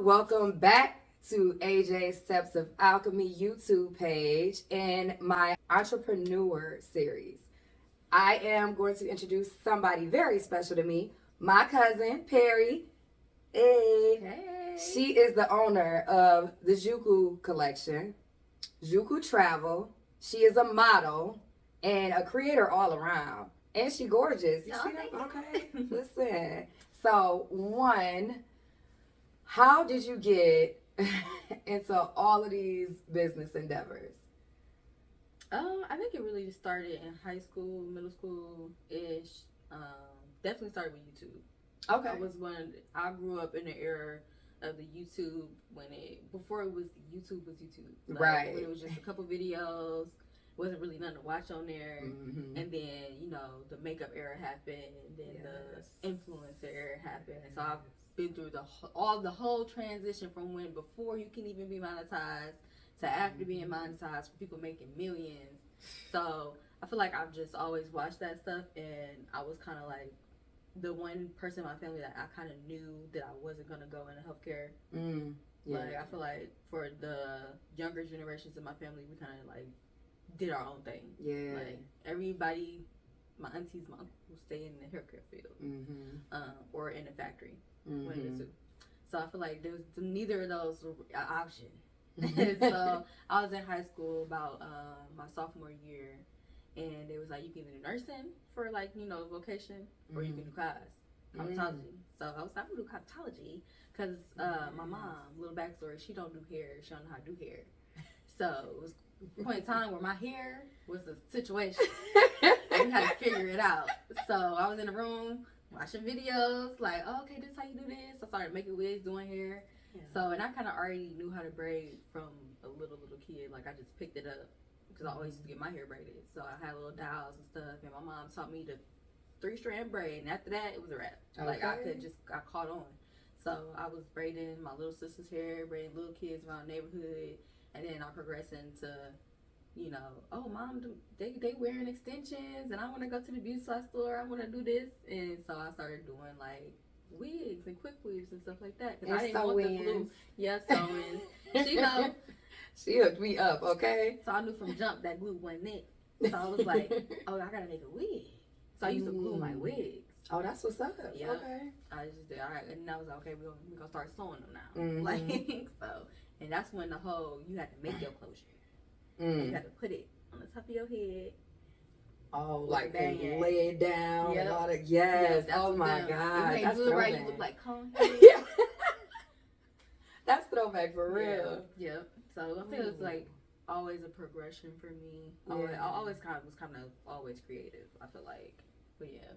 Welcome back to AJ's Steps of Alchemy YouTube page and my entrepreneur series. I am going to introduce somebody very special to me, my cousin, Perry. Hey. Hey. She is the owner of the Juku collection, Juku Travel. She is a model and a creator all around. And she gorgeous. You see that? Okay. Listen. So, how did you get into all of these business endeavors? I think it really started in high school, middle school ish. Definitely started with YouTube. Okay. I grew up in the era of the YouTube before it was YouTube was YouTube. Like, right. When it was just a couple videos, wasn't really nothing to watch on there. Mm-hmm. And then, the makeup era happened, and then the influencer era happened. And so I've been through the whole transition from before you can even be monetized to after being monetized, for people making millions. So I feel like I've just always watched that stuff, and I was kind of like the one person in my family that I kind of knew that I wasn't going to go into healthcare. Like, I feel like for the younger generations in my family, we kind of like did our own thing. Yeah. Like everybody, my aunties, my uncles stay in the healthcare field, or in a factory. One of the two. So I feel like there was neither of those were an option. So I was in high school about my sophomore year, and it was like you can either do nursing for vocation, or you can do cosmetology. So I was like, I'm gonna do cosmetology because my mom, little backstory, she don't do hair. She don't know how to do hair. So it was a point in time where my hair was a situation. We had to figure it out. So I was in the room watching videos, like, oh, okay, this is how you do this. I started making wigs, doing hair. Yeah. So, and I kind of already knew how to braid from a little kid. Like, I just picked it up because I always used to get my hair braided. So I had little dials and stuff, and my mom taught me the 3-strand braid, and after that, it was a wrap. Okay. Like, I caught on. So I was braiding my little sister's hair, braiding little kids around the neighborhood, and then I progressed into oh, mom, they wearing extensions, and I want to go to the beauty supply store. I want to do this, and so I started doing like wigs and quick weaves and stuff like that. Cause I didn't want the glue. Yeah, sewing. She hooked me up. Okay. So I knew from jump that glue wasn't it. So I was like, oh, I gotta make a wig. So I used to glue my wigs. Oh, that's what's up. Yeah. Okay. I just did. All right, and I was like, okay, we're gonna start sewing them now. Like so, and that's when you had to make your closure. You got to put it on the top of your head. Oh, like and lay it down and all that. Yes. Oh my God. That's throwback. You look like cone head. Yeah. That's throwback for real. Yeah. So I feel it's like always a progression for me. I always kind of always creative. I feel like, but yeah.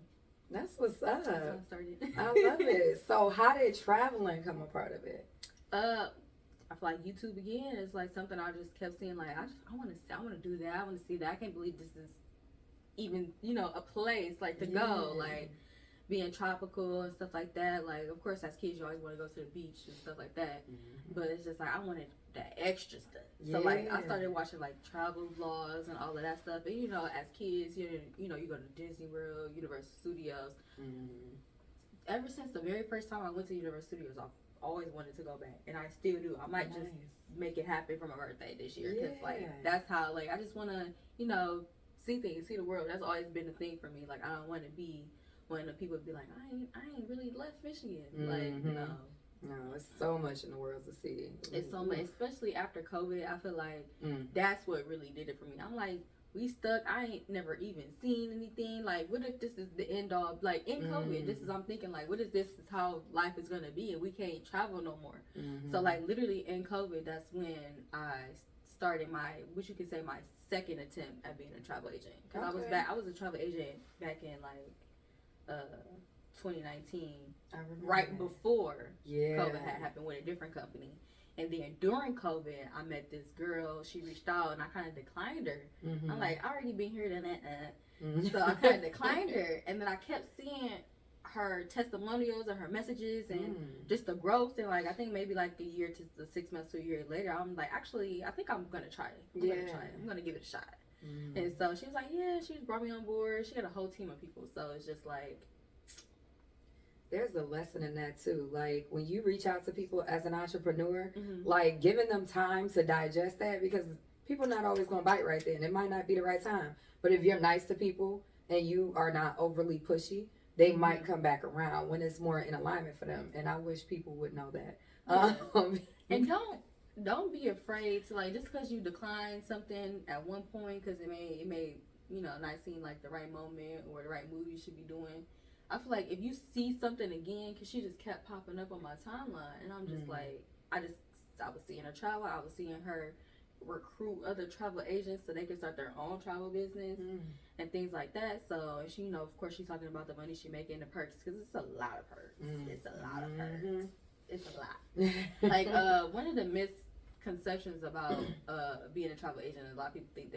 That's what's up. That's how I started. I love it. So how did traveling come a part of it? I feel like YouTube again is like something I just kept seeing. Like I want to do that. I want to see that. I can't believe this is even a place like to go. Like being tropical and stuff like that. Like of course as kids you always want to go to the beach and stuff like that. But it's just like I wanted that extra stuff. So like I started watching like travel vlogs and all of that stuff. And as kids you go to Disney World, Universal Studios. Ever since the very first time I went to Universal Studios, I always wanted to go back, and I still do. I might just make it happen for my birthday this year, because that's how I just want to see things, see the world. That's always been a thing for me. Like I don't want to be one of the people be like I ain't really left Michigan. Like no, it's so much in the world to see. It's so much, especially after COVID. I feel like that's what really did it for me. I'm like, we stuck. I ain't never even seen anything. Like, what if this is the end all? Like, in COVID, I'm thinking, like, what if this is how life is going to be and we can't travel no more? So, like, literally in COVID, that's when I started my second attempt at being a travel agent. Because I was a travel agent back in, like, 2019. Right before COVID had happened with a different company. And then during COVID, I met this girl. She reached out, and I kind of declined her. I'm like, I already been here, so I kind of declined her. And then I kept seeing her testimonials and her messages and just the growth. And like I think maybe like a year to the 6 months to a year later, I'm like, actually, I think I'm gonna try it. I'm gonna give it a shot. And so she was like, yeah. She just brought me on board. She had a whole team of people. So it's just like there's a lesson in that too. Like when you reach out to people as an entrepreneur, Mm-hmm. like giving them time to digest that, because people not always gonna bite right then. It might not be the right time. But if you're nice to people and you are not overly pushy, they Mm-hmm. might come back around when it's more in alignment for them. And I wish people would know that. Yeah. And don't be afraid to, like, just because you decline something at one point because it may not seem like the right moment or the right move you should be doing. I feel like if you see something again, because she just kept popping up on my timeline, and I'm just like, I was seeing her travel, I was seeing her recruit other travel agents so they could start their own travel business and things like that. So she, of course, she's talking about the money she making, the perks, because it's a lot of perks. It's a lot of perks. It's a lot. Like one of the misconceptions about being a travel agent, a lot of people think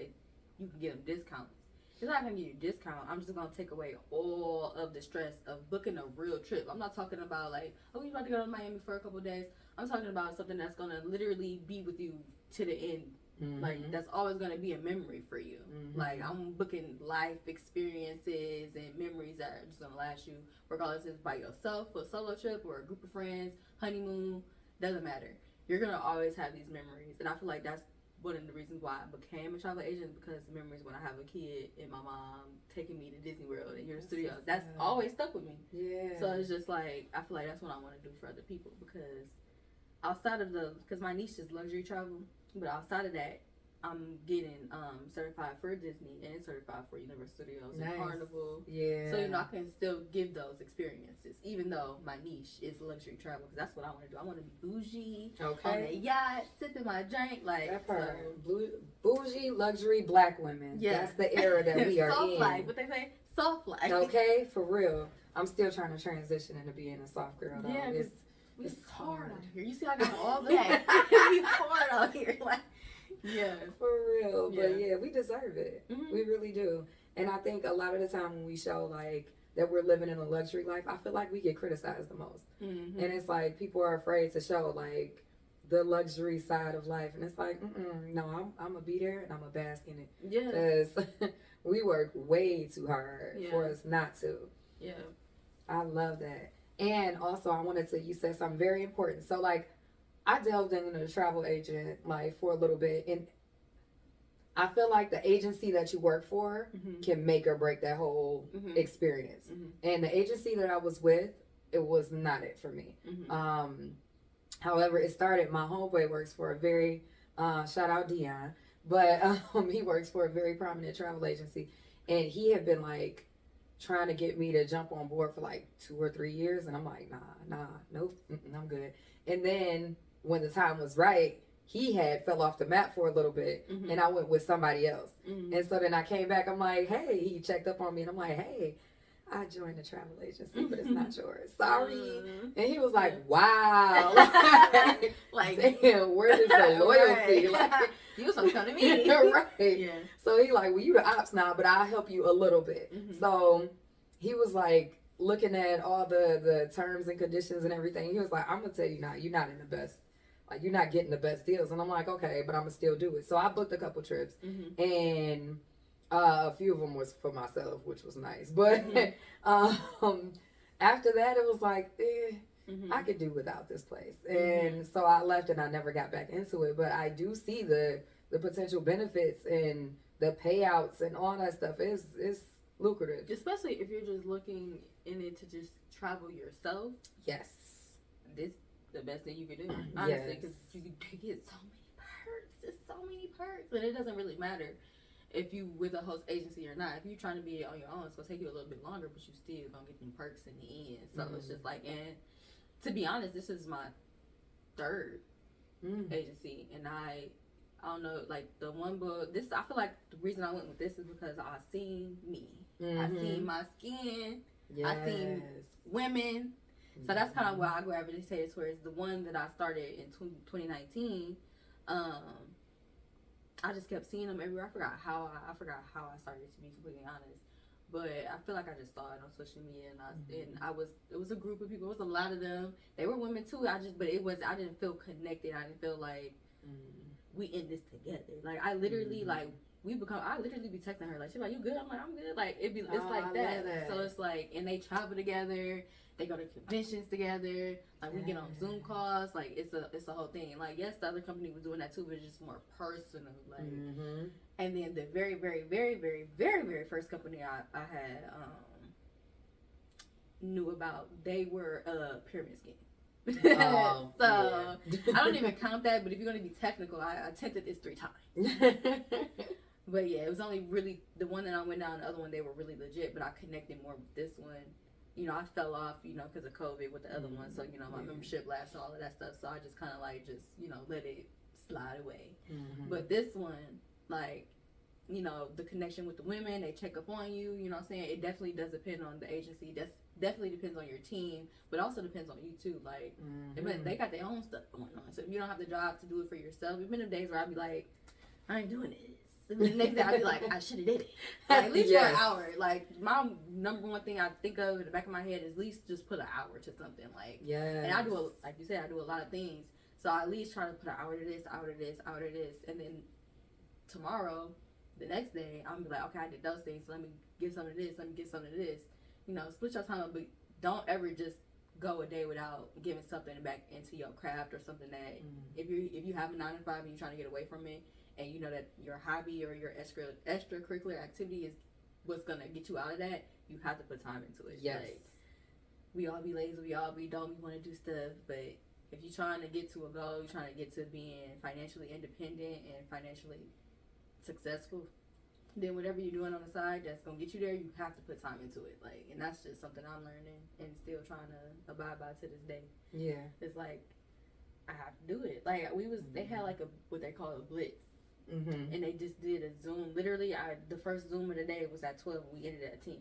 you can get them discounts. It's not gonna give you a discount. I'm just gonna take away all of the stress of booking a real trip. I'm not talking about like, oh, you about to go to Miami for a couple of days. I'm talking about something that's gonna literally be with you to the end. Like that's always gonna be a memory for you. Like I'm booking life experiences and memories that are just gonna last you, regardless if it's by yourself, a solo trip, or a group of friends, honeymoon. Doesn't matter. You're gonna always have these memories, and I feel like that's one of the reasons why I became a travel agent, because the memories when I have a kid and my mom taking me to Disney World and Universal Studios, that's always stuck with me. Yeah. So it's just like, I feel like that's what I want to do for other people, because outside of because my niche is luxury travel, but outside of that, I'm getting certified for Disney and certified for Universal Studios and Carnival. Yeah. So I can still give those experiences, even though my niche is luxury travel, because that's what I want to do. I want to be bougie on a yacht, sipping my drink, like that part. So. Bougie luxury Black women. Yeah. That's the era that we are soft in. Soft life, what they say, soft life. Okay, for real. I'm still trying to transition into being a soft girl. Though. Yeah, it's hard out here. You see, I got all that. It's hard out here, like. Yeah, for real. But yeah, we deserve it. We really do. And I think a lot of the time when we show like that we're living in a luxury life, I feel like we get criticized the most. And it's like people are afraid to show like the luxury side of life, and it's like, no, I'm gonna be there and I'm gonna bask in it. Yeah, because we work way too hard for us not to. Yeah, I love that. And also, you said something very important. So like, I delved into the travel agent life for a little bit, and I feel like the agency that you work for can make or break that whole experience. And the agency that I was with, it was not it for me. However, it started, my homeboy works for a very, shout out Dion, but he works for a very prominent travel agency, and he had been like trying to get me to jump on board for like 2 or 3 years, and I'm like, nope, I'm good. And then when the time was right, he had fell off the map for a little bit, and I went with somebody else. And so then I came back, I'm like, hey, he checked up on me, and I'm like, hey, I joined the travel agency, but it's not yours. Sorry. And he was like, wow. Like, damn, where is the loyalty? Right. Like, you was supposed to come to me. Right. Yeah. So he like, well, you the ops now, but I'll help you a little bit. So he was like, looking at all the terms and conditions and everything, he was like, I'm going to tell you now, you're not in the best, like, you're not getting the best deals. And I'm like, okay, but I'm going to still do it. So I booked a couple trips, and a few of them was for myself, which was nice. But after that, it was like, I could do without this place. And so I left, and I never got back into it. But I do see the potential benefits, and the payouts and all that stuff is lucrative. Especially if you're just looking in it to just travel yourself. Yes. This the best thing you could do, honestly, because you get so many perks. There's so many perks, and it doesn't really matter if you with a host agency or not. If you're trying to be on your own, it's gonna take you a little bit longer, but you still gonna get them perks in the end. So it's just like, and to be honest, this is my third agency, and I don't know, like the one book. This I feel like the reason I went with this is because I seen me. I seen my skin. I seen women. So that's kind of why I gravitated towards the one that I started in 2019. I just kept seeing them everywhere. I forgot how I started, to be completely honest. But I feel like I just saw it on social media, and it was a group of people. It was a lot of them. They were women too. I didn't feel connected. I didn't feel like we in this together. Like I literally like I literally be texting her like, she's like, you good? I'm like, I'm good. Like it's like that. So it's like, and they travel together. They go to conventions together. Like we get on Zoom calls. Like it's a whole thing. Like yes, the other company was doing that too, but it's just more personal. Like, and then the very, very, very, very, very, very first company I had knew about, they were a pyramid scheme. Oh, so yeah. I don't even count that. But if you're gonna be technical, I attempted this 3 times. But yeah, it was only really the one that I went down. The other one, they were really legit. But I connected more with this one. You know, I fell off, you know, because of COVID with the other one. So, you know, my membership lapsed, all of that stuff. So I just kind of like you know, let it slide away. But this one, like, you know, the connection with the women, they check up on you, you know what I'm saying? It definitely does depend on the agency. Definitely depends on your team, but also depends on you too. Like, they got their own stuff going on. So if you don't have the job to do it for yourself, there's been days where I'd be like, I ain't doing this. And the next day I'd be like, I should have did it. Like, at least for an hour. Like, my number one thing I think of in the back of my head is at least just put an hour to something. Like, and I do, like you said, I do a lot of things. So I at least try to put an hour to this, hour to this, hour to this. And then tomorrow, the next day, I'm gonna be like, okay, I did those things. So let me get some of this. Let me get some of this. You know, split your time up, but don't ever just go a day without giving something back into your craft or something that if you have a 9 to 5 and you're trying to get away from it, and you know that your hobby or your extracurricular activity is what's gonna get you out of that, you have to put time into it. Yes. Like, we all be lazy, we all be dumb, we want to do stuff, but if you're trying to get to a goal, you're trying to get to being financially independent and financially successful, then whatever you're doing on the side that's gonna get you there, you have to put time into it. Like, and that's just something I'm learning and still trying to abide by to this day. Yeah, it's like I have to do it. Like they had like what they call a blitz. And they just did a Zoom. Literally, the first Zoom of the day was at 12. We ended at 10.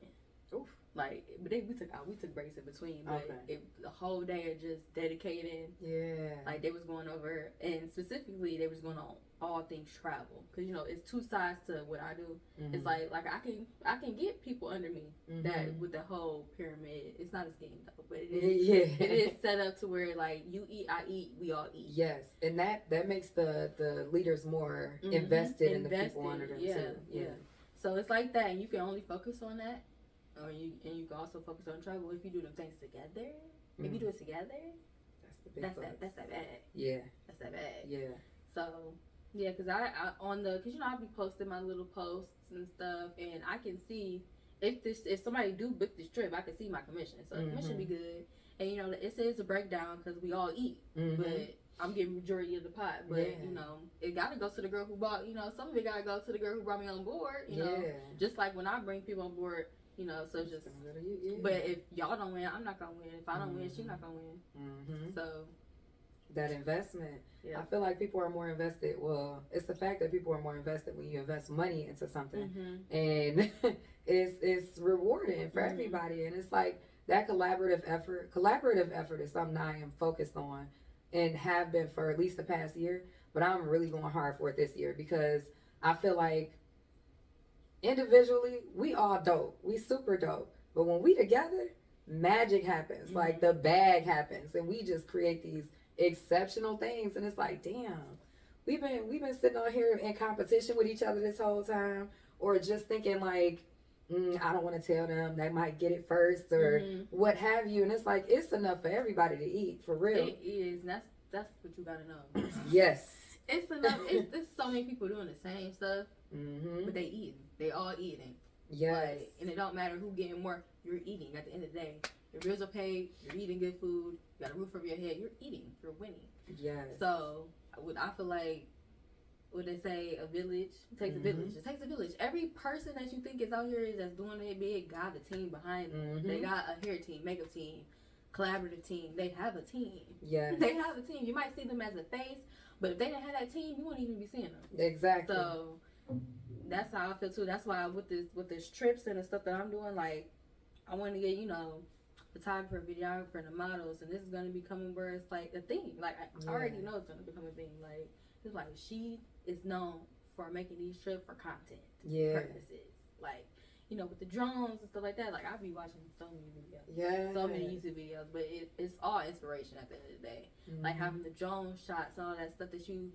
Oof. Like, but we took breaks in between. But the whole day of just dedicating. Yeah. Like they was going over, and specifically they was going on all things travel, because you know it's 2 sides to what I do. It's like I can get people under me that with the whole pyramid. It's not a scheme though, but it is set up to where like you eat, I eat, we all eat. Yes, and that makes the leaders more invested in the people under them too. Yeah. So it's like that, and you can only focus on that, or you can also focus on travel if you do them things together. If you do it together, that's that bad. Yeah, that's that bad. Yeah. So. Yeah, because because you know I be posting my little posts and stuff, and I can see if somebody do book this trip, I can see my commission. So the commission be good, and you know it says a breakdown because we all eat, but I'm getting majority of the pot. But you know it gotta go to the girl who bought. You know some of it gotta go to the girl who brought me on board. You know, just like when I bring people on board. You know, so just. But if y'all don't win, I'm not gonna win. If I don't win, she's not gonna win. So. That investment, I feel like people are more invested. Well, it's the fact that people are more invested when you invest money into something, and it's rewarding for everybody. And it's like that collaborative effort. Collaborative effort is something I am focused on, and have been for at least the past year. But I'm really going hard for it this year because I feel like individually we all dope, we super dope, but when we together, magic happens. Like the bag happens, and we just create these exceptional things. And it's like, damn, we've been sitting on here in competition with each other this whole time, or just thinking like I don't want to tell them, they might get it first or what have you. And it's like it's enough for everybody to eat, for real. It is. That's what you gotta know. Yes, it's enough. There's so many people doing the same stuff, but they all eating. Yes. Like, and it don't matter who getting more, you're eating at the end of the day. Your bills are paid, you're eating good food, you got a roof over your head, you're eating, you're winning. Yes. So, I feel like, what they say, a village, it takes a village. It takes a village. Every person that you think is out here that's doing it big got a team behind them. They got a hair team, makeup team, collaborative team. They have a team. Yes. They have a team. You might see them as a face, but if they didn't have that team, you wouldn't even be seeing them. Exactly. So, that's how I feel too. That's why with this trips and the stuff that I'm doing, like, I want to get, you know, photographer, videographer, and the models, and this is going to be coming where it's like a thing. Like, I already know it's going to become a thing. Like, it's like she is known for making these trips for content purposes. Like, you know, with the drones and stuff like that. Like, I be watching so many videos, so many YouTube videos, but it's all inspiration at the end of the day. Like having the drone shots and all that stuff that you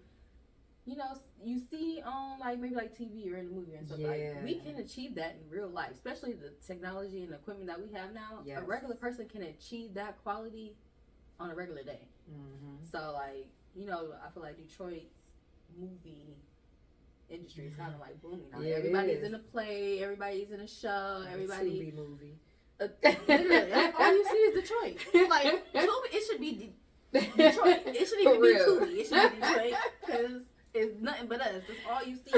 you know, you see on like maybe like TV or in a movie and stuff. Like we can achieve that in real life, especially the technology and equipment that we have now. Yes. A regular person can achieve that quality on a regular day. So like, you know, I feel like Detroit's movie industry is kind of like booming now. Everybody's in a play, everybody's in a show, everybody. Tubi movie. Literally, all you see is Detroit. Like Tubi, it should be Detroit. It shouldn't even be Tubi. It should be Detroit because it's nothing but us. That's all you see.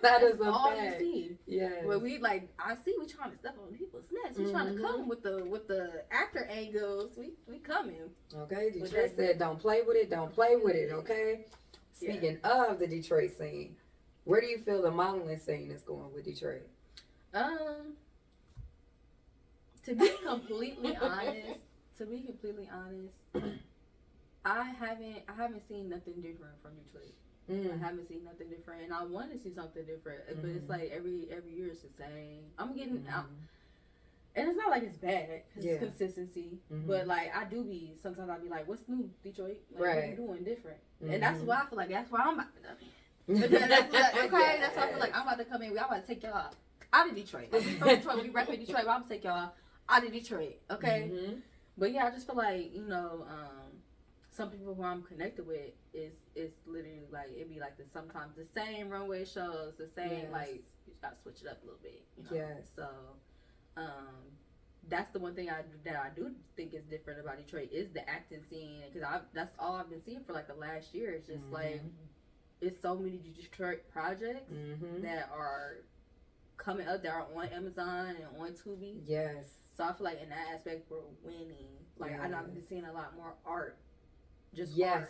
That is all fact. You see. Yeah. Well, we like I see we trying to step on people's necks. We trying to come with the actor angles. We coming. Okay, Detroit said don't play with it. Don't play with it. Okay. Speaking of the Detroit scene, where do you feel the modeling scene is going with Detroit? To be completely honest, I haven't seen nothing different from Detroit. I haven't seen nothing different, and I want to see something different. But it's like every year it's the same. I'm getting out, and it's not like it's bad. It's consistency, but like I do be sometimes I be like, "What's new, Detroit? Like, what are you doing different?" And that's why I feel like that's why I'm about to come in. But then that's why I feel like I'm about to come in. I'm about to take y'all out of Detroit. Like, we from Detroit, we rep in Detroit. But I'm gonna take y'all out of Detroit, okay? But yeah, I just feel like, you know, some people who I'm connected with is literally like it'd be like sometimes the same runway shows, the same like you gotta switch it up a little bit, you know. So that's the one thing that I do think is different about Detroit is the acting scene, because that's all I've been seeing for like the last year. It's just like it's so many Detroit projects that are coming up that are on Amazon and on Tubi. Yes. So I feel like in that aspect we're winning. Like I've been seeing a lot more art. Just art.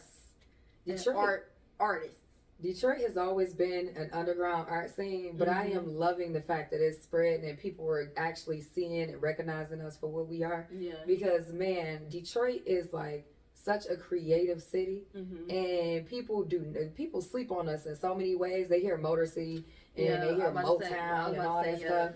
Detroit artists. Detroit has always been an underground art scene, but I am loving the fact that it's spreading and people are actually seeing and recognizing us for what we are. Yeah. Because man, Detroit is like such a creative city, and people sleep on us in so many ways. They hear Motor City and they hear Motown and all that stuff.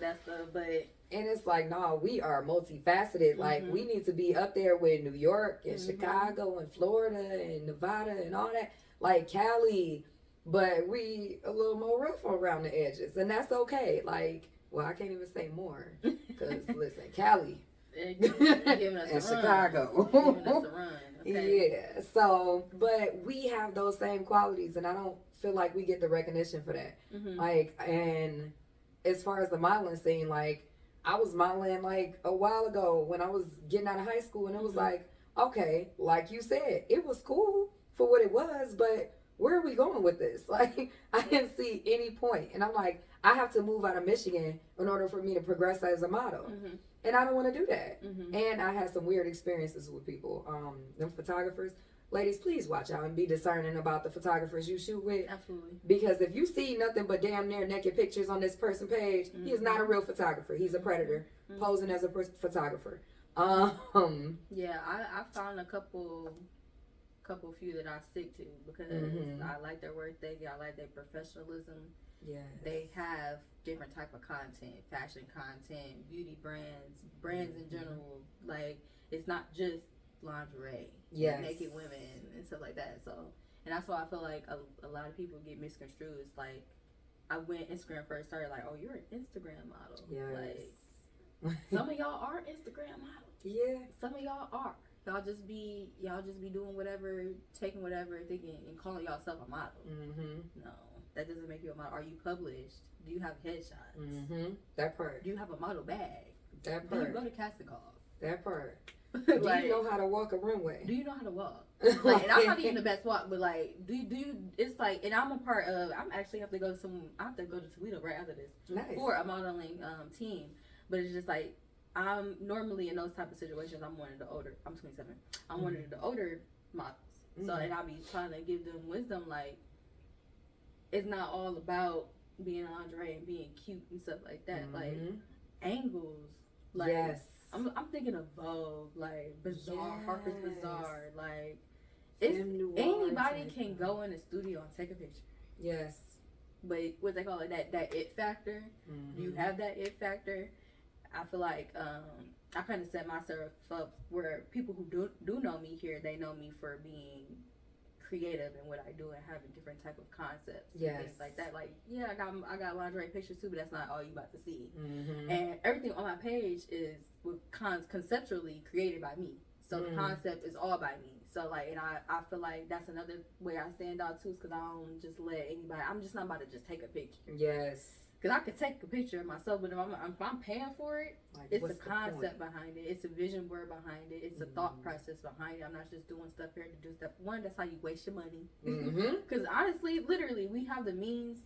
And it's like, no, we are multifaceted. Like, we need to be up there with New York and Chicago and Florida and Nevada and all that. Like Cali, but we a little more rough around the edges. And that's okay. Like, well, I can't even say more. Because, listen, Cali and Chicago. Giving us a run. Okay. Yeah. So, but we have those same qualities. And I don't feel like we get the recognition for that. Like, and as far as the modeling scene, like, I was modeling like a while ago when I was getting out of high school, and it was like, okay, like you said, it was cool for what it was, but where are we going with this? Like, I didn't see any point. And I'm like, I have to move out of Michigan in order for me to progress as a model. And I don't want to do that. And I had some weird experiences with people, them photographers. Ladies, please watch out and be discerning about the photographers you shoot with. Absolutely. Because if you see nothing but damn near naked pictures on this person's page, he is not a real photographer. He's a predator posing as a photographer. Yeah, I found a couple few that I stick to because I like their work ethic. I like their professionalism. Yeah. They have different type of content, fashion content, beauty brands in general. Like, it's not just lingerie, naked women and stuff like that. So, and that's why I feel like a lot of people get misconstrued. It's like, I went Instagram first, started like, oh, you're an Instagram model. Like, some of y'all are Instagram models. Yeah. Some of y'all are. Y'all just be doing whatever, taking whatever, thinking and calling yourself a model. No, that doesn't make you a model. Are you published? Do you have headshots? That part. Do you have a model bag? That part. Do you go to casting calls? That part. Do like, you know how to walk a runway? Do you know how to walk? Like, and I'm not even the best walk, but like, do you? It's like, and I'm a part of. I'm actually have to go to Toledo right after this for a modeling team. But it's just like, I'm normally in those type of situations. I'm one of the older. I'm 27. I'm one of the older models. So, and I'll be trying to give them wisdom. Like, it's not all about being in lingerie and being cute and stuff like that. Like, angles. Like, yes. I'm thinking of Vogue, like Bazaar, Harper's Bazaar, like anybody can go in the studio and take a picture. Yes. But what they call it, that it factor. You have that it factor. I feel like I kind of set myself up where people who do know me here, they know me for being creative in what I do and having different type of concepts Yes. and things like that. Like, yeah, I got lingerie pictures too, but that's not all you about to see. Mm-hmm. And everything on my page is conceptually created by me. So the concept is all by me. So like, and I feel like that's another way I stand out too, is because I don't just let anybody. I'm just not about to just take a picture. Yes. Because I could take a picture of myself, but if I'm paying for it, like, it's a concept behind it. It's a vision board behind it. It's a thought process behind it. I'm not just doing stuff here to do stuff. One, that's how you waste your money. Because honestly, literally, we have the means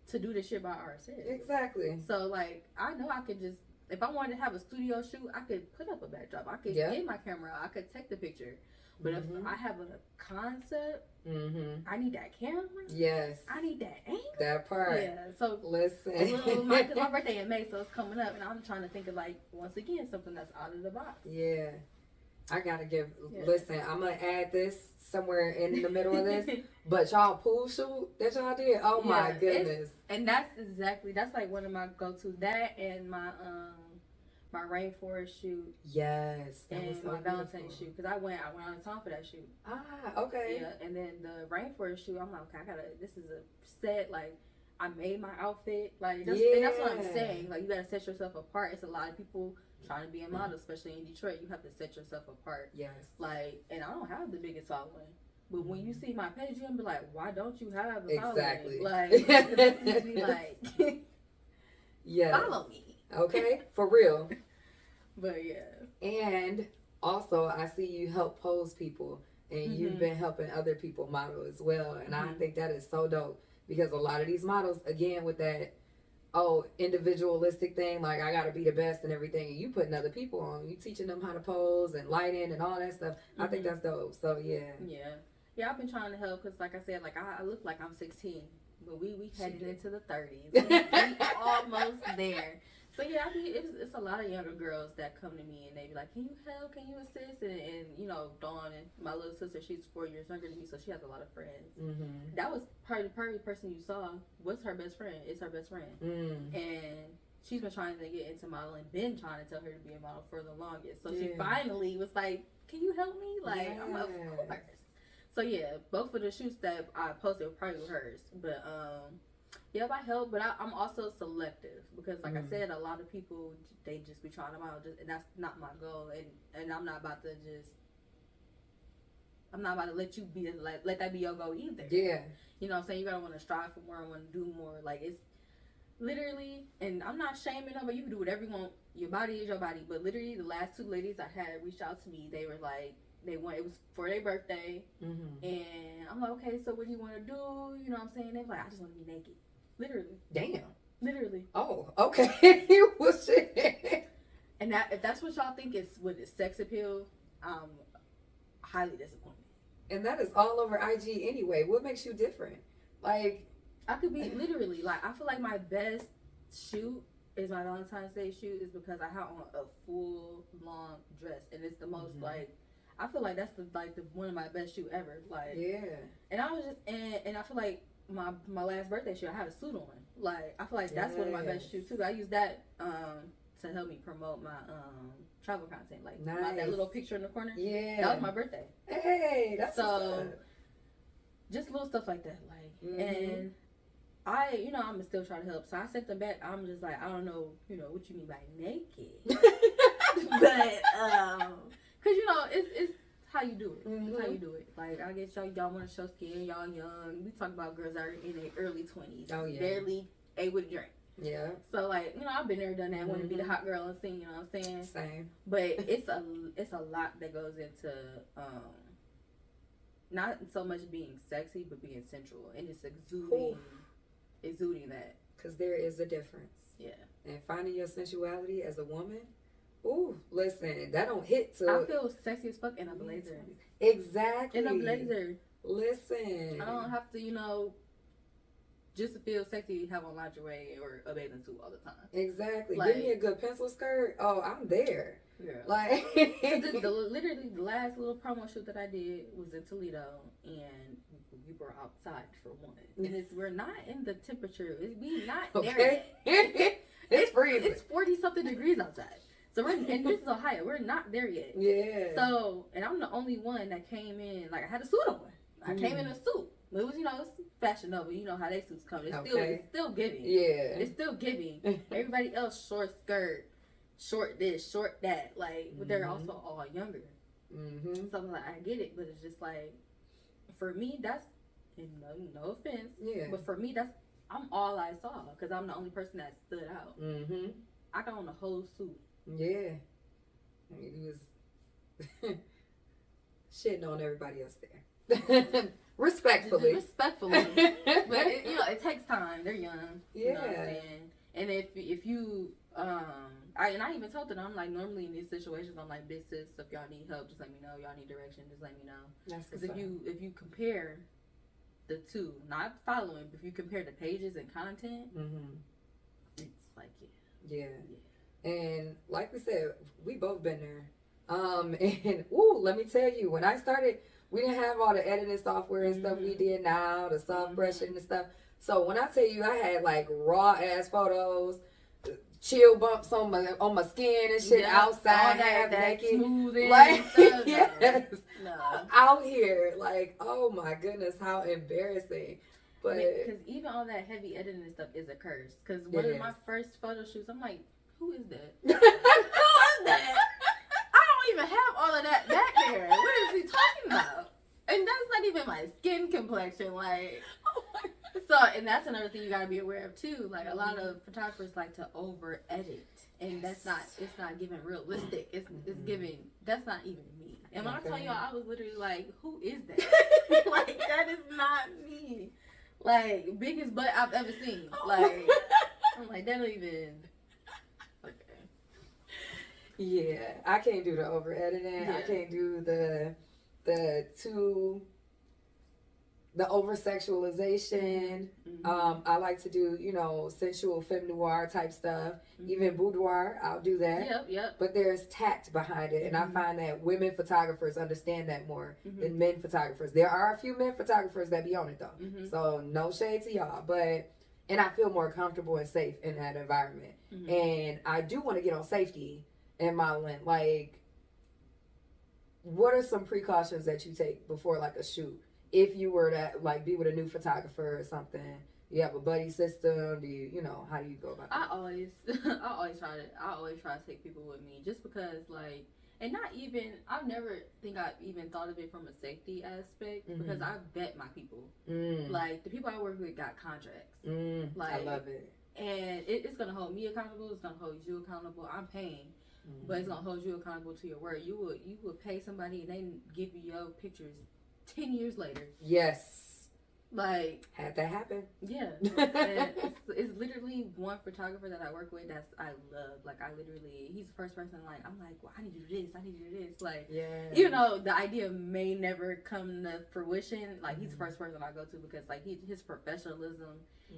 to do this shit by ourselves. Exactly. So like, I know I could just, if I wanted to have a studio shoot, I could put up a backdrop. I could get my camera. I could take the picture. But if I have a concept, I need that camera. Yes. I need that angle. That part. Yeah. So listen. my birthday in May, so it's coming up, and I'm trying to think of like once again something that's out of the box. Yeah. I gotta listen. I'm gonna add this somewhere in the middle of this. But y'all pool shoot that y'all did. Oh my goodness. And that's like one of my go-tos. That and my rainforest shoot. Yes. That and was so my Valentine's shoot, because I went out of town for that shoot. Ah, okay. Yeah, and then the rainforest shoot, I'm like, okay, this is a set, like, I made my outfit, like, and that's what I'm saying, like, you gotta set yourself apart. It's a lot of people trying to be a model, especially in Detroit. You have to set yourself apart. Yes. Like, and I don't have the biggest following, but when you see my page, you're gonna be like, why don't you have a exactly. following? Like, just be like, yes. follow me. Okay, for real. But yeah. And also, I see you help pose people, and you've been helping other people model as well. And I think that is so dope, because a lot of these models, again, with that individualistic thing, like I gotta be the best and everything, and you putting other people on, you teaching them how to pose and lighting and all that stuff. I think that's dope. So yeah, I've been trying to help, because like I said, like I look like I'm 16, but we headed into the 30s. We almost there. So yeah, it's a lot of younger girls that come to me and they be like, can you help, can you assist? And you know, Dawn, and my little sister, she's 4 years younger than me, so she has a lot of friends. That was part of the person you saw was her best friend. It's her best friend. And she's been trying to get into modeling, been trying to tell her to be a model for the longest. So she finally was like, can you help me? Like, I'm like, of course. So yeah, both of the shoots that I posted were probably hers. But yep, I help, but I'm also selective, because like I said, a lot of people, they just be trying to model, and that's not my goal, and I'm not about to let you be let that be your goal either. Yeah. You know what I'm saying? You gotta want to strive for more and want to do more. Like, it's literally, and I'm not shaming them, but you can do whatever you want. Your body is your body. But literally, the last 2 ladies I had reached out to me, they were like, it was for their birthday, and I'm like, okay, so what do you want to do? You know what I'm saying? They were like, I just want to be naked. Literally. Damn. Literally. Oh, okay. Well, shit. And if that's what y'all think is sex appeal, I'm highly disappointed. And that is all over IG anyway. What makes you different? Like, I could be literally, like, I feel like my best shoot is my Valentine's Day shoot, is because I have on a full long dress, and it's the most like, I feel like that's the one of my best shoot ever. Like, yeah. And I was just and I feel like my last birthday shoot, I had a suit on. Like, I feel like that's one of my best shoots too. I use that to help me promote my travel content. Like, that little picture in the corner. Yeah. That was my birthday. Hey, that's so just little stuff like that. Like, and I'm still trying to help. So I sent them back. I'm just like, I don't know, what you mean by naked. But cause it's how you do it. It's how you do it. Like, I guess y'all want to show skin. Y'all young. We talk about girls that are in their early 20s. Oh yeah. Barely able to drink. Yeah. So like, I've been there, done that. Want to be the hot girl and sing. You know what I'm saying? Same. But it's a lot that goes into not so much being sexy, but being sensual, and it's exuding that. Because there is a difference. Yeah. And finding your sensuality as a woman. Ooh, listen, that don't hit to. I feel sexy as fuck in a blazer. Exactly. In a blazer. Listen. I don't have to, just to feel sexy, have on lingerie or a bathing suit all the time. Exactly. Like, give me a good pencil skirt. Oh, I'm there. Yeah. Like, literally, the last little promo shoot that I did was in Toledo, and we were outside for one. And we're not in the temperature. We not there yet. It's freezing. It's 40-something degrees outside. So and this is Ohio. We're not there yet. Yeah. So, and I'm the only one that came in, like, I had a suit on. I came in a suit. It was, it's Fashion Nova. You know how they suits come. It's still giving. Yeah. It's still giving. Everybody else, short skirt, short this, short that. Like, but they're also all younger. So I'm like, I get it, but it's just like, for me, that's, no offense. Yeah. But for me, I'm all I saw because I'm the only person that stood out. I got on a whole suit. Yeah. I mean, he was shitting on everybody else there. Respectfully. But it takes time. They're young. Yeah. You know what I'm saying? And if you I even told them, I'm like, normally in these situations, I'm like, big sis, if y'all need help, just let me know. Y'all need direction, just let me know. Because if you compare the two, not following, but if you compare the pages and content, it's like, yeah. And like we said, we both been there. And let me tell you, when I started, we didn't have all the editing software and stuff we did now, the soft brushing and stuff. So when I tell you, I had like raw ass photos, chill bumps on my skin and shit, outside, half naked, like yes, out here, like, oh my goodness, how embarrassing. But because even all that heavy editing and stuff is a curse. Because one of my first photo shoots, I'm like, who is that? Who is that? I don't even have all of that back there. What is he talking about? And that's not even my skin complexion, like. So, and that's another thing you gotta be aware of too. Like, a lot of photographers like to over edit, and it's not giving realistic. It's giving, that's not even me. And when I tell y'all, I was literally like, who is that? Like, that is not me. Like, biggest butt I've ever seen. Like, I'm like, that don't even. Okay. Yeah, I can't do the over editing. I can't do the over sexualization. I like to do, sensual femme noir type stuff. Even boudoir, I'll do that. Yep. But there's tact behind it, and I find that women photographers understand that more than men photographers. There are a few men photographers that be on it though, so no shade to y'all. And I feel more comfortable and safe in that environment. And I do want to get on safety and modeling. Like, what are some precautions that you take before like a shoot? If you were to like be with a new photographer or something, you have a buddy system. Do you, how do you go about that? I always try to take people with me, just because, like, and not even, I've never even thought of it from a safety aspect, because I vet my people. Like, the people I work with got contracts. Like, I love it. And it's gonna hold me accountable. It's gonna hold you accountable. I'm paying. But it's gonna hold you accountable to your word. You would pay somebody and they give you your pictures 10 years later. Yes. Like, had that happen. Yeah. And it's literally one photographer that I work with I love. Like, he's the first person, like, I'm like, well, I need to do this. Like, even though the idea may never come to fruition, like, he's the first person I go to because, like, his professionalism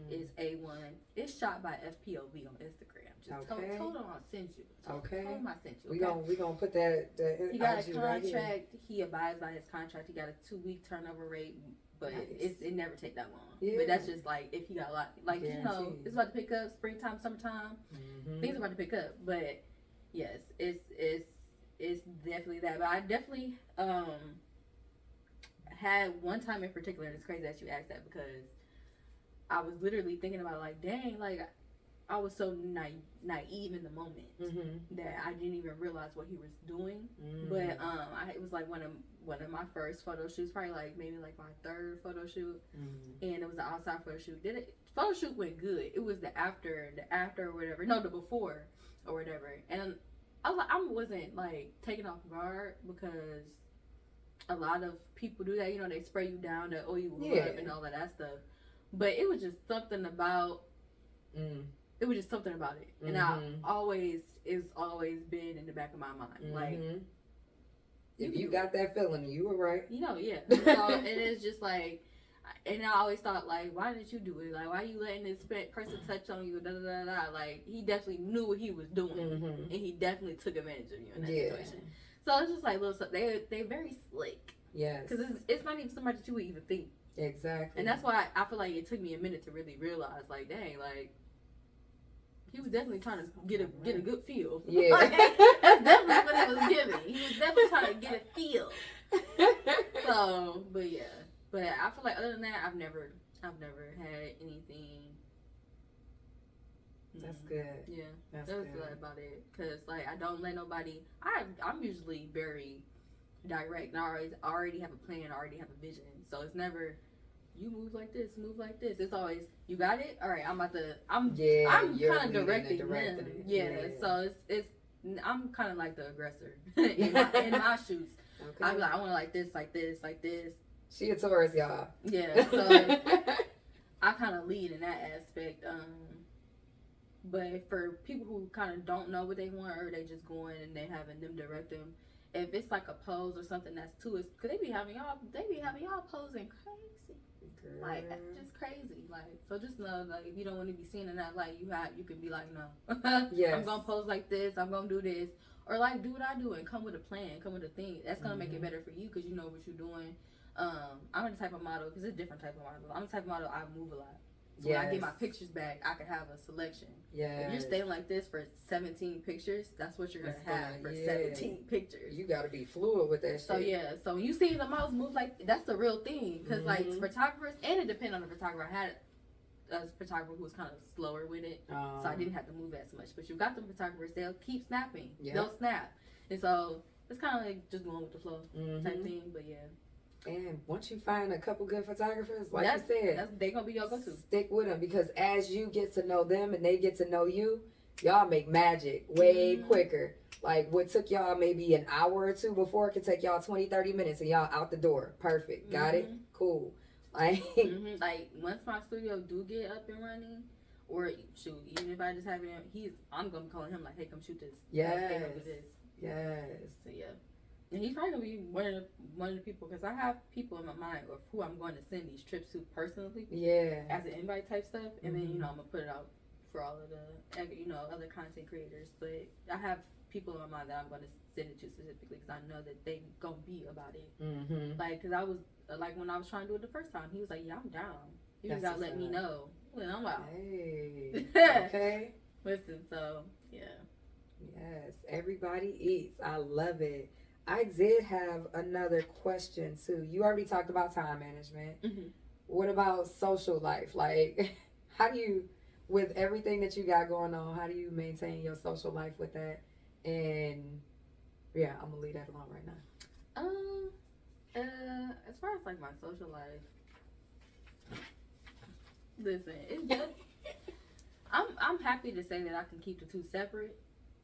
is A1. It's shot by FPOV on Instagram. Just told him I sent you. Told him I sent you. Okay? We gonna put that he got a contract. Right, he abides by his contract. He got a 2-week turnover rate, but it never take that long. Yeah. But that's just like if he got a lot, like, it's about to pick up, springtime, summertime. Things are about to pick up. But yes, it's definitely that. But I definitely had one time in particular, and it's crazy that you asked that, because I was literally thinking about, like, dang, like, I was so naive in the moment that I didn't even realize what he was doing. But it was like one of my first photo shoots, probably like maybe like my third photo shoot, and it was an outside photo shoot. Photo shoot went good. It was the after or whatever. No, the before or whatever. And I wasn't like taken off guard, because a lot of people do that. They spray you down to oil you up and all of that stuff. But it was just something about. It was just something about it, and it's always been in the back of my mind. Like, if you got that feeling, you were right. Yeah. So, and it's just like, and I always thought, like, why did you do it? Like, why you letting this person touch on you? Da da da da. Like, he definitely knew what he was doing, and he definitely took advantage of you in that situation. So it's just like little stuff. They're very slick. Yes. Because it's not even somebody that you would even think. Exactly. And that's why I feel like it took me a minute to really realize, like, dang, like, he was definitely trying to get a good feel. Yeah. Like, that's definitely what he was giving. He was definitely trying to get a feel. So, but yeah. But I feel like other than that, I've never had anything. That's good. Yeah, that's good about it. Cause like I don't let nobody. I'm usually very direct. And I already have a plan. I already have a vision. So it's never you move like this, move like this. It's always you got it. All right, I'm kind of directing them. Yeah. So it's I'm kind of like the aggressor in my shoots. Okay. I'm like I want to like this, like this, like this. She a Taurus, y'all. Yeah. So I kind of lead in that aspect. But for people who kind of don't know what they want, or they just going and they having them direct them, if it's like a pose or something that's too, it's because they be having y'all posing crazy, girl. Like just crazy. Like so, just know like if you don't want to be seen in that light, you can be like no, yes. I'm gonna pose like this, I'm gonna do this, or like do what I do and come with a plan, come with a thing. That's gonna make it better for you because you know what you're doing. I'm the type of model because it's a different type of model. I'm the type of model I move a lot. So when I get my pictures back, I can have a selection. Yeah. If you're staying like this for 17 pictures, that's what you're gonna have for 17 pictures. You gotta be fluid with that shit. So yeah, so when you see the models move like that's the real thing. Cause like photographers, and it depends on the photographer. I had a photographer who was kind of slower with it, so I didn't have to move as much. But you got the photographers, they'll keep snapping. Yeah. They'll snap, and so it's kind of like just going with the flow type thing. But yeah. And once you find a couple good photographers, like you said, they gonna be your go-to. Stick with them because as you get to know them and they get to know you, y'all make magic way quicker. Like what took y'all maybe an hour or two before can take y'all 20, 30 minutes and y'all out the door. Perfect. Got it? Cool. Like, like once my studio do get up and running, or shoot, even if I just have it, I'm gonna be calling him like, hey, come shoot this. Yes. Like, hey, come do this. Yes. So yeah. And he's probably gonna be one of the people because I have people in my mind of who I'm going to send these trips to personally. Yeah. As an invite type stuff, and then I'm gonna put it out for all of the other content creators. But I have people in my mind that I'm gonna send it to specifically because I know that they gonna be about it. Like, cause I was like when I was trying to do it the first time, he was like, "Yeah, I'm down. You just gotta let me know." And I'm like, "Hey, okay." Listen, so yeah. Yes, everybody eats. I love it. I did have another question too. You already talked about time management. What about social life? Like, how do you, with everything that you got going on, how do you maintain your social life with that? And yeah, I'm gonna leave that alone right now. As far as like my social life, listen, it's just, I'm happy to say that I can keep the two separate.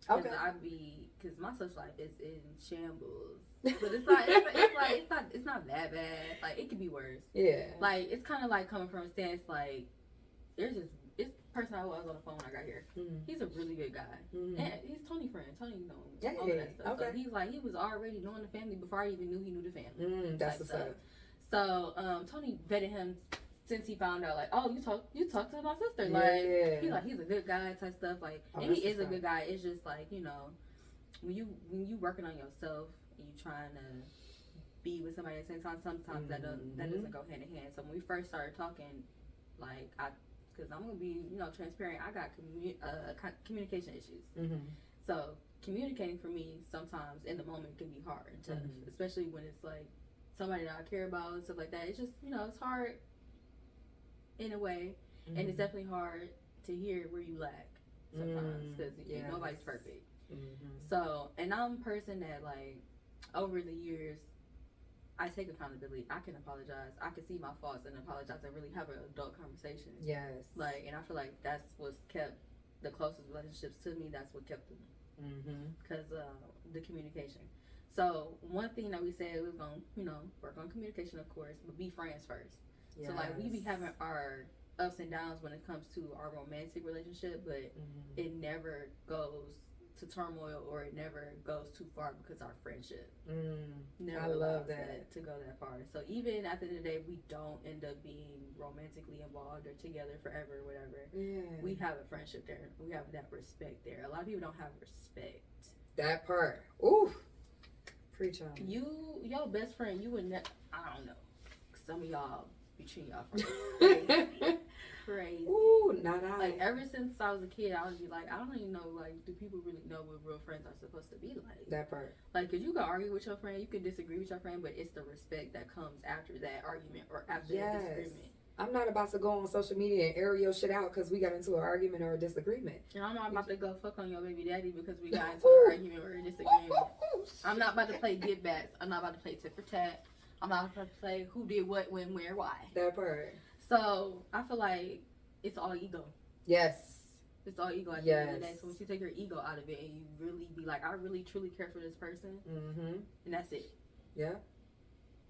Okay. Because my social life is in shambles, but it's not that bad. Like it could be worse. Yeah. Like it's kind of like coming from a stance like it's the person I was on the phone when I got here. He's a really good guy, and he's Tony's friend. Tony knows all of that stuff. Okay. So he was already knowing the family before I even knew he knew the family. That's what's up. So Tony vetted him. Since he found out, like, oh, you talked to my sister, like, he's a good guy type stuff, like, and he is a good guy. It's just like when you working on yourself and you trying to be with somebody at the same time, sometimes that doesn't go hand in hand. So when we first started talking, like, because I'm gonna be transparent, I got communication issues. So communicating for me sometimes in the moment can be hard and tough, especially when it's like somebody that I care about and stuff like that. It's just it's hard. In a way, and it's definitely hard to hear where you lack sometimes because nobody's perfect. So, and I'm a person that like over the years, I take accountability. I can apologize. I can see my faults and apologize and really have an adult conversation. Yes. Like, and I feel like that's what's kept the closest relationships to me. That's what kept them. Because the communication. So one thing that we said we was gonna work on communication, of course, but be friends first. Yes. So like we be having our ups and downs when it comes to our romantic relationship, but it never goes to turmoil or it never goes too far because our friendship never I love that to go that far. So even at the end of the day, we don't end up being romantically involved or together forever or whatever. Yeah. We have a friendship there. We have that respect there. A lot of people don't have respect. That part. Ooh. Preach on. Your best friend, you would never. I don't know. Some of y'all. Between y'all friends. crazy. Ooh, not I. Like, ever since I was a kid, I would be like, I don't even know, like, do people really know what real friends are supposed to be like? That part. Like, because you can argue with your friend, you can disagree with your friend, but it's the respect that comes after that argument or after that disagreement. I'm not about to go on social media and air your shit out because we got into an argument or a disagreement. And I'm not about to go fuck on your baby daddy because we got into an argument or a disagreement. I'm not about to play get backs. I'm not about to play tit for tat. I'm not about to play who did what, when, where, why. That part. So I feel like it's all ego. Yes. It's all ego at the end of the day. So once you take your ego out of it and you really be like, I really truly care for this person, and that's it. Yeah.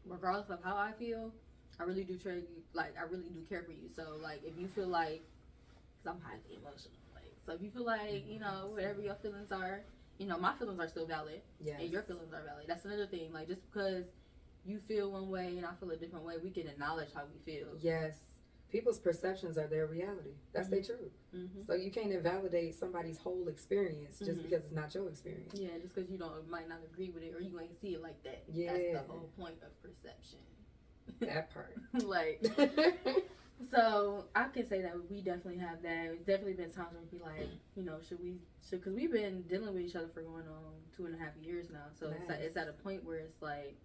Regardless of how I feel, I really do care. Like, I really do care for you. So like, if you feel like, because I'm highly emotional, like, so if you feel like, you know, whatever your feelings are, you know, my feelings are still valid, and your feelings are valid. That's another thing. Like, just because you feel one way and I feel a different way, we can acknowledge how we feel. Yes. People's perceptions are their reality. That's their truth. So you can't invalidate somebody's whole experience just because it's not your experience. Yeah, just because you might not agree with it or you ain't see it like that. Yeah. That's the whole point of perception. That part. Like, so I can say that we definitely have that. It's definitely been times where we be like, you know, because we've been dealing with each other for going on 2.5 years now. So it's at a point where it's like,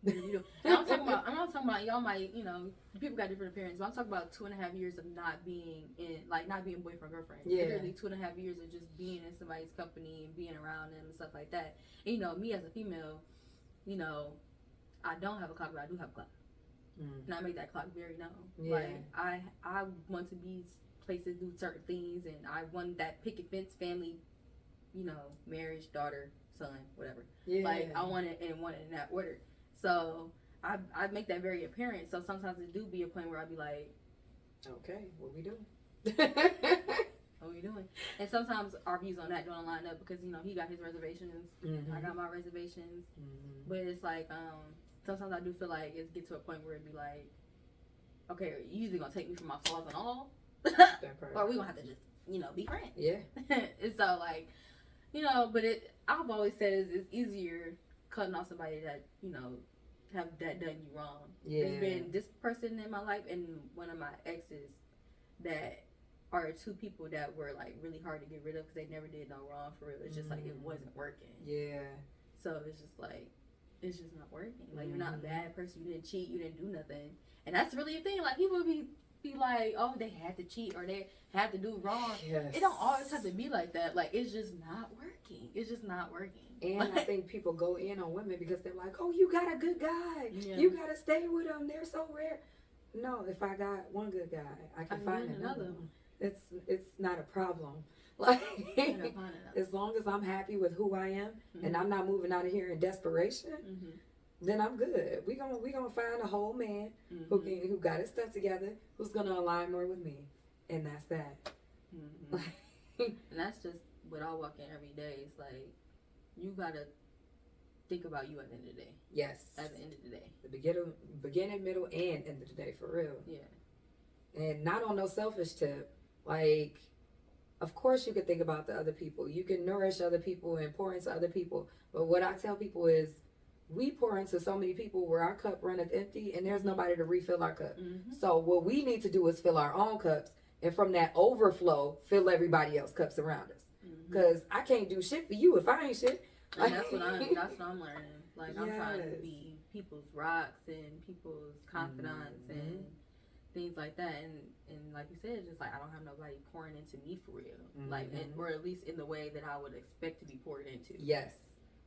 you know, I'm not talking about y'all might, you know, people got different appearances, but I'm talking about 2.5 years of not being boyfriend girlfriend. Yeah. Literally 2.5 years of just being in somebody's company and being around them and stuff like that. And, you know, me as a female, you know, I don't have a clock, but I do have a clock. And I make that clock very known. Yeah. Like, I want to be places, do certain things, and I want that picket fence family, you know, marriage, daughter, son, whatever. Yeah. Like, I want it in that order. So I make that very apparent. So sometimes it do be a point where I be like, okay, what we doing? What we doing? And sometimes our views on that don't line up because, you know, he got his reservations, I got my reservations. But it's like, sometimes I do feel like it get to a point where it be like, okay, you either gonna take me for my flaws and all, or we gonna have to just, you know, be friends. Yeah. And so, like, you know, but I've always said it's easier cutting off somebody that, you know, have that done you wrong. Yeah. There's been this person in my life and one of my exes that are two people that were like really hard to get rid of because they never did no wrong for real. It's just like it wasn't working. Yeah. So it's just like, it's just not working. Like, you're not a bad person. You didn't cheat. You didn't do nothing. And that's really a thing. Like, people be like, oh, they had to cheat or they had to do wrong. Yes. It don't always have to be like that. Like, it's just not working. It's just not working. And I think people go in on women because they're like, oh, you got a good guy. Yeah. You got to stay with them. They're so rare. No, if I got one good guy, I can find another one. It's not a problem. Like, as long as I'm happy with who I am and I'm not moving out of here in desperation, then I'm good. We gonna find a whole man who got his stuff together, who's gonna align more with me, and that's that. And that's just what I walk in every day. It's like, you gotta think about you at the end of the day. Yes. At the end of the day. The beginning, middle, and end of the day, for real. Yeah. And not on no selfish tip. Like, of course you could think about the other people. You can nourish other people and pour into other people. But what I tell people is, we pour into so many people where our cup runneth empty and there's nobody to refill our cup. So what we need to do is fill our own cups, and from that overflow, fill everybody else's cups around us. Because I can't do shit for you if I ain't shit. And that's what I'm learning. Like, I'm trying to be people's rocks and people's confidants and things like that. And like you said, it's just like, I don't have nobody pouring into me for real. Like, or at least in the way that I would expect to be poured into. Yes.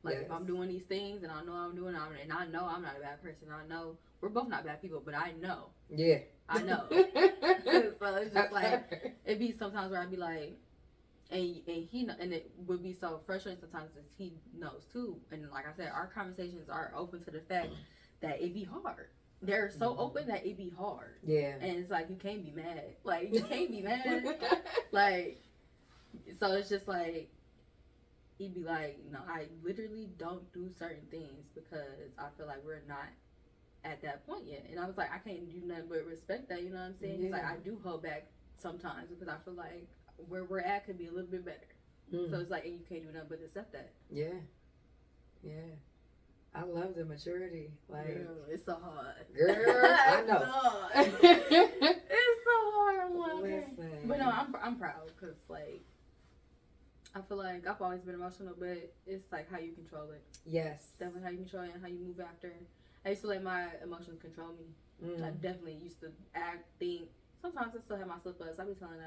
Like, if I'm doing these things and I know I'm doing it, and I know I'm not a bad person. I know we're both not bad people, but I know. Yeah. I know. So it's just like, it'd be sometimes where I'd be like, and he know, and it would be so frustrating sometimes as he knows too. And like I said, our conversations are open to the fact that it be hard. They're so open that it be hard. Yeah. And it's like, you can't be mad. Like, you can't be mad. Like, so it's just like, he'd be like, no, I literally don't do certain things because I feel like we're not at that point yet. And I was like, I can't do nothing but respect that, you know what I'm saying? Yeah. It's like, I do hold back sometimes because I feel like where we're at could be a little bit better. So it's like, and you can't do nothing but accept that. Yeah. Yeah. I love the maturity. Like, girl, it's so hard. Girl, I know. Listen. But no, I'm proud because like I feel like I've always been emotional, but it's like how you control it. Yes. Definitely how you control it and how you move after. I used to let my emotions control me. I definitely used to act, think. Sometimes I still have my slip ups. I be telling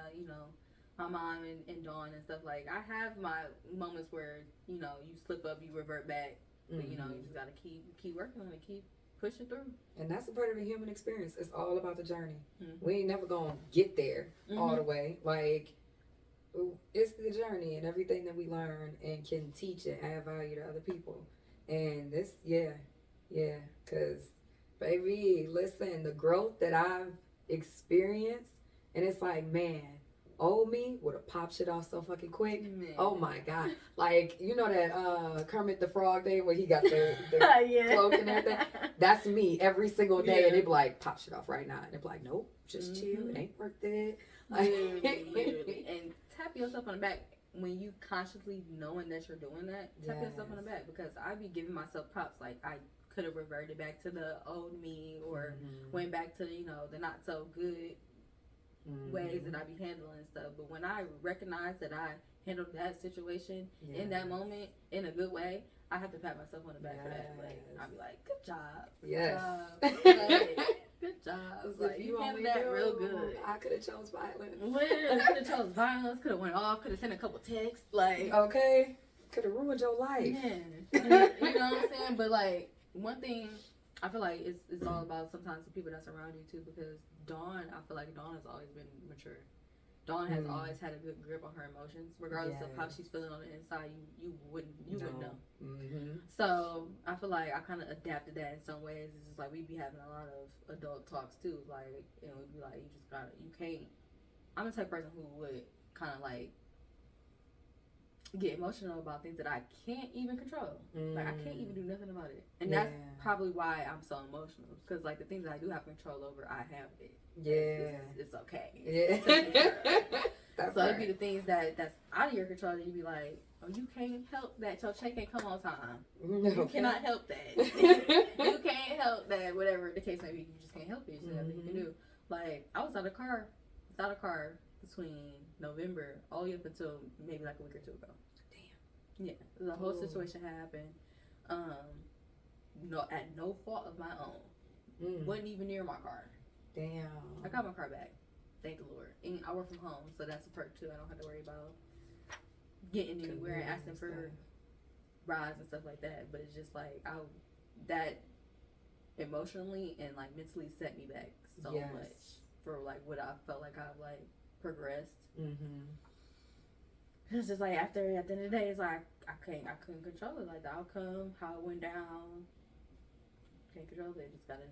my mom and Dawn and stuff, like I have my moments where you slip up, you revert back, but you just gotta keep working on it, keep pushing through. And that's a part of the human experience. It's all about the journey. We ain't never gonna get there all the way. Like, it's the journey and everything that we learn and can teach and add value to other people. And this, because, baby, listen, the growth that I've experienced, and it's like, man, old me would have popped shit off so fucking quick. Man. Oh my God. Like, you know that Kermit the Frog thing where he got the cloak and everything? That's me every single day. Yeah. And they be like, pop shit off right now. And they be like, nope, just chill. It ain't worth it. Literally. And tap yourself on the back when you consciously knowing that you're doing that. Tap yourself on the back, because I be giving myself props. Like, I could have reverted back to the old me or went back to, the not so good ways that I be handling stuff. But when I recognize that I handled that situation in that moment in a good way, I have to pat myself on the back for that. Like, I'll be like, good job. Yes. Good job. Like, you handled that real good. I could have chose violence. Could have chose violence. Could have went off. Could have sent a couple texts. Like, okay. Could have ruined your life. Yeah. You know what I'm saying? But like, one thing I feel like it's all about sometimes the people that's around you too, because Dawn, I feel like Dawn has always been mature. Dawn has always had a good grip on her emotions, regardless of how she's feeling on the inside. You wouldn't know. So I feel like I kind of adapted that in some ways. It's just like we be having a lot of adult talks too, like, and we'd be like, you can't. I'm the type of person who would kind of like get emotional about things that I can't even control. Like, I can't even do nothing about it, and that's probably why I'm so emotional, because like the things that I do have control over, I have it. It's okay. So it'd be the things that's out of your control that you'd be like, oh, you can't help that your check ain't come on time. You cannot help that. You can't help that. Whatever the case may be, you just can't help it. There's nothing you can do. Like, I was without a car between November all the way up until maybe like a week or two ago. Damn. Yeah, the whole situation happened. At no fault of my own. Wasn't even near my car. Damn. I got my car back. Thank the Lord. And I work from home, so that's a perk too. I don't have to worry about getting anywhere and asking for rides and stuff like that. But it's just like that emotionally and like mentally set me back so much for like what I felt like I've like progressed. It's just like at the end of the day, it's like I couldn't control it. Like the outcome, how it went down, can't control it. Just gotta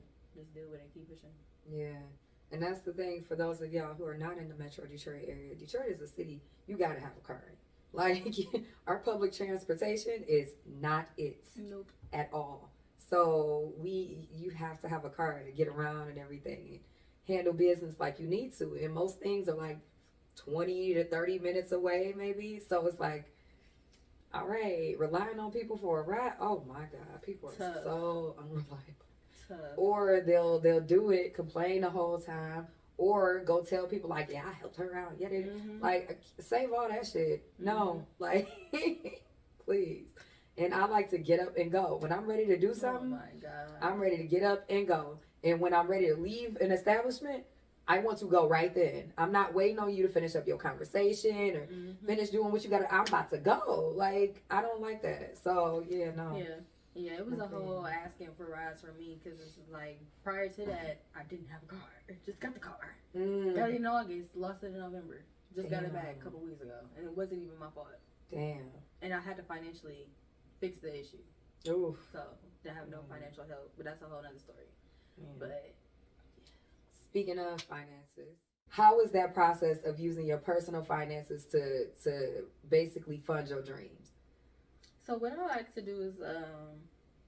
deal with it and keep pushing. Yeah. And that's the thing for those of y'all who are not in the Metro Detroit area. Detroit is a city you gotta have a car in. Like, our public transportation is not it at all. So you have to have a car to get around and everything and handle business like you need to. And most things are like 20 to 30 minutes away maybe. So it's like, all right, relying on people for a ride. Oh my God, people are so unreliable. Or they'll do it, complain the whole time, or go tell people like, yeah, I helped her out. Yeah, like, save all that shit. No, like, please. And I like to get up and go. When I'm ready to do something, I'm ready to get up and go. And when I'm ready to leave an establishment, I want to go right then. I'm not waiting on you to finish up your conversation or finish doing what you got to. I'm about to go. Like, I don't like that. So, yeah, no. Yeah, it was a whole asking for rides for me, because it's like, prior to that, I didn't have a car. Just got the car. Got it in August, lost it in November. Just got it back a couple weeks ago, and it wasn't even my fault. Damn. And I had to financially fix the issue. Oof. So, to have no financial help, but that's a whole other story. But speaking of finances, how is that process of using your personal finances to basically fund your dreams? So what I like to do is,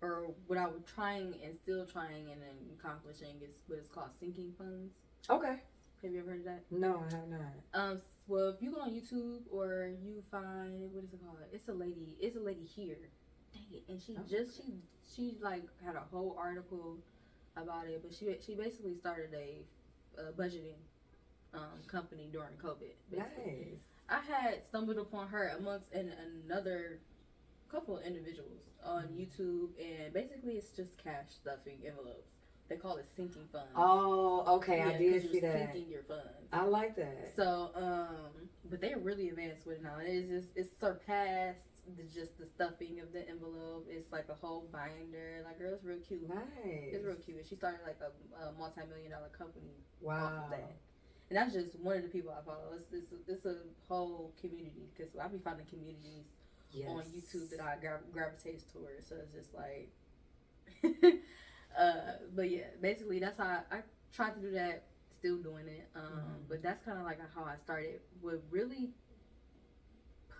or what I was trying and still trying and then accomplishing is what is called sinking funds. Okay. Have you ever heard of that? No, I have not. Well, if you go on YouTube or you find, what is it called? It's a lady here. Dang it. And she like had a whole article about it, but she basically started a budgeting company during COVID. Basically. Nice. I had stumbled upon her amongst another couple of individuals on YouTube, and basically it's just cash stuffing envelopes. They call it sinking funds. Oh, okay, I did see that. Sinking your funds. I like that. So, but they're really advanced with it now. It's surpassed just the stuffing of the envelope. It's like a whole binder. Like, girl, it's real cute. Nice. It's real cute. And she started like a multi-million-dollar company. Wow. Off of that. And that's just one of the people I follow. It's a whole community, because I be finding communities on YouTube that I gravitate towards. So it's just like, but yeah, basically that's how I tried to do that. Still doing it. But that's kind of like how I started. What really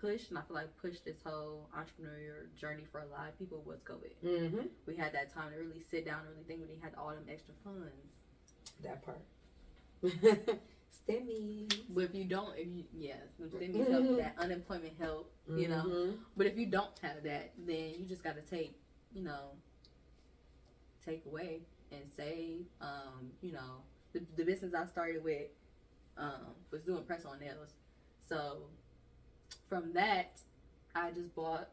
pushed, and I feel like pushed this whole entrepreneurial journey for a lot of people was COVID. We had that time to really sit down and really think when they had all them extra funds. That part. Stimmies. But if you don't, some stimmies help, that unemployment help, you know. But if you don't have that, then you just got to take away and save. The business I started with was doing press on nails. So from that, I just bought,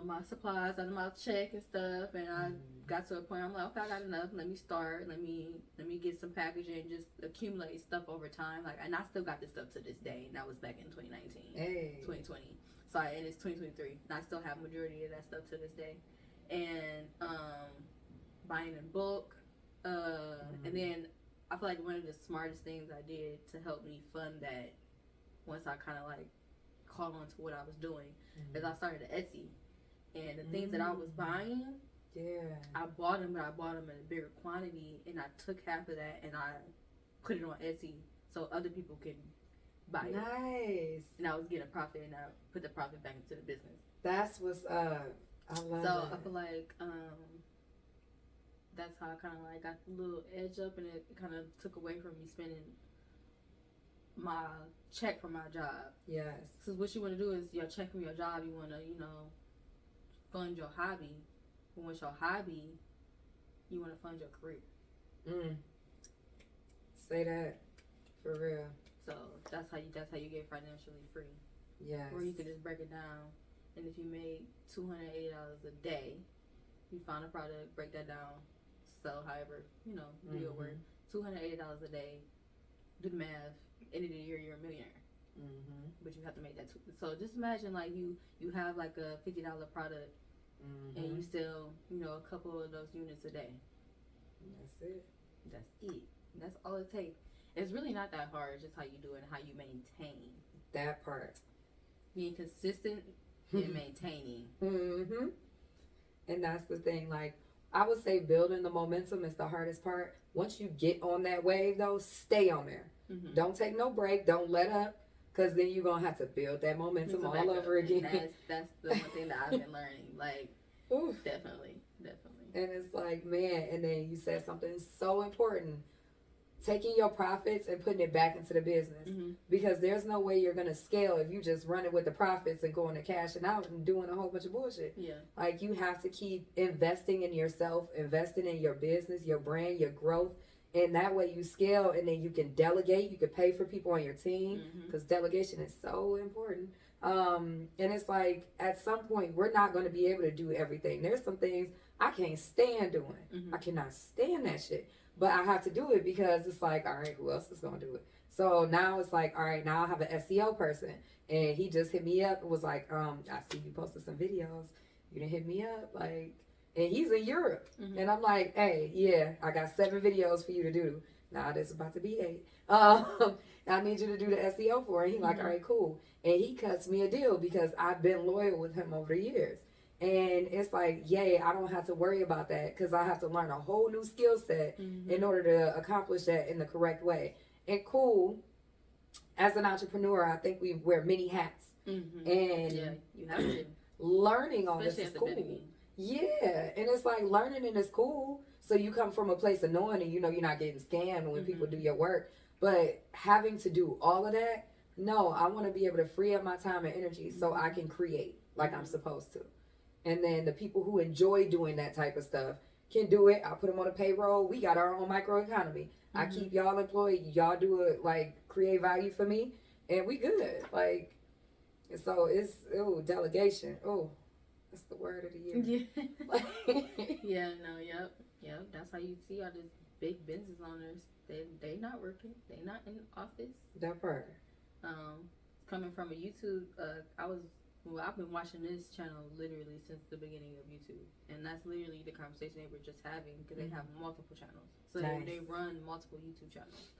my supplies out of my check and stuff, and I got to a point I'm like, okay, I got enough. Let me start. Let me get some packaging, just accumulate stuff over time. Like, and I still got this stuff to this day, and that was back in 2019, 2020. So and it's 2023, and I still have majority of that stuff to this day. And buying in bulk, and then I feel like one of the smartest things I did to help me fund that, once I kind of like caught on to what I was doing, is I started Etsy, and the things that I was buying, I bought them, but I bought them in a bigger quantity, and I took half of that and I put it on Etsy so other people could buy it. Nice. And I was getting a profit, and I put the profit back into the business. That's what's up. I love So that. I feel like that's how I kind of like got a little edge up, and it kind of took away from me spending my check from my job. Yes. Because what you want to do is your check from your job, you want to, fund your hobby. But once your hobby, you want to fund your career. Say that. For real. So that's how you get financially free. Yes. Or you can just break it down, and if you made $280 a day, you find a product, break that down, sell however, do your work. $280 a day, do the math, end of the year you're a millionaire. But you have to make that so just imagine like you have like a $50 product, and you sell a couple of those units a day. That's it. That's all it takes. It's really not that hard. It's just how you do it and how you maintain that part. Being consistent and maintaining. And that's the thing, like I would say building the momentum is the hardest part. Once you get on that wave though, stay on there. Don't take no break. Don't let up, because then you're going to have to build that momentum all over again. And that's the one thing that I've been learning. Like, oof. Definitely. And it's like, man, and then you said something so important. Taking your profits and putting it back into the business. Because there's no way you're going to scale if you just run it with the profits and going to cashing out and doing a whole bunch of bullshit. Yeah. Like, you have to keep investing in yourself, investing in your business, your brand, your growth. And that way you scale, and then you can delegate. You can pay for people on your team, because delegation is so important. And it's like, at some point, we're not going to be able to do everything. There's some things I can't stand doing. I cannot stand that shit. But I have to do it because it's like, all right, who else is going to do it? So now it's like, all right, now I have an SEO person. And he just hit me up and was like, I see you posted some videos. You didn't hit me up. Like, and he's in Europe. And I'm like, hey, yeah, I got 7 videos for you to do. Now this is about to be 8. I need you to do the SEO for it. He like, all right, cool. And he cuts me a deal because I've been loyal with him over the years. And it's like, yay, I don't have to worry about that, because I have to learn a whole new skill set in order to accomplish that in the correct way. And cool, as an entrepreneur, I think we wear many hats. And yeah, you have to. Learning all this is cool. Yeah, and it's like learning and it's cool. So you come from a place of knowing, and you're not getting scammed when people do your work. But having to do all of that, no, I want to be able to free up my time and energy so I can create like I'm supposed to. And then the people who enjoy doing that type of stuff can do it. I put them on a payroll. We got our own microeconomy. I keep y'all employed. Y'all do it, like, create value for me, and we good. Like, so it's delegation. That's the word of the year. Yeah. Yep. That's how you see all these big business owners. They not working. They not in the office. That part. Coming from a YouTube, I've been watching this channel literally since the beginning of YouTube, and that's literally the conversation they were just having because they have multiple channels. So they run multiple YouTube channels,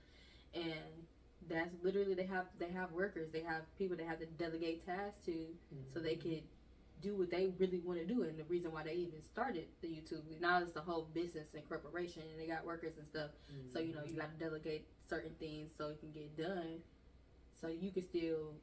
and that's literally they have workers, they have people they have to delegate tasks to, so they could do what they really want to do. And the reason why they even started the YouTube, now it's the whole business and corporation, and they got workers and stuff. So you got to delegate certain things so it can get done, so you can still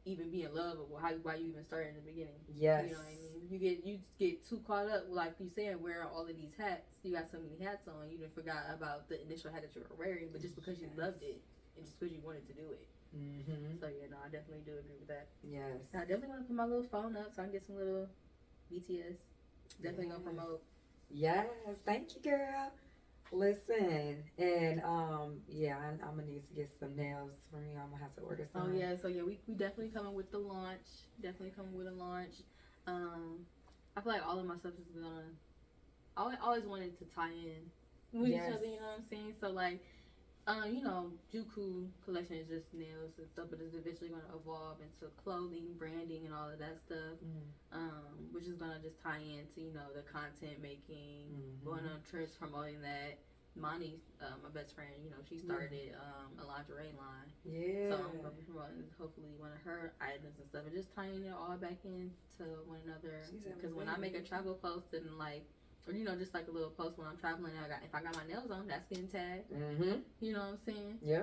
even be in love with why you even started in the beginning. Yes. You know what I mean? You get too caught up, like you saying, wearing all of these hats. You got so many hats on, you didn't forgot about the initial hat that you were wearing, but just because you loved it and just because you wanted to do it. So yeah, no, I definitely do agree with that. Yes. I definitely want to put my little phone up so I can get some little BTS. Definitely gonna promote. Yes, thank you, girl. Listen, and I'm gonna need to get some nails for me. I'm gonna have to order some. Oh yeah, so yeah, we definitely coming with the launch. Definitely coming with a launch. I feel like all of my stuff is gonna. I always wanted to tie in with each other. You know what I'm saying? So like, Juku collection is just nails and stuff, but it's eventually gonna evolve into clothing, branding, and all of that stuff. Which is gonna just tie into the content making, going on trips, promoting that. Monty, my best friend, she started a lingerie line. Yeah. So I'm gonna be promoting hopefully one of her items and stuff, and just tying it all back into one another. Because when I make a travel post and like, or just like a little post when I'm traveling, if I got my nails on, that's getting tagged. You know what I'm saying? Yeah.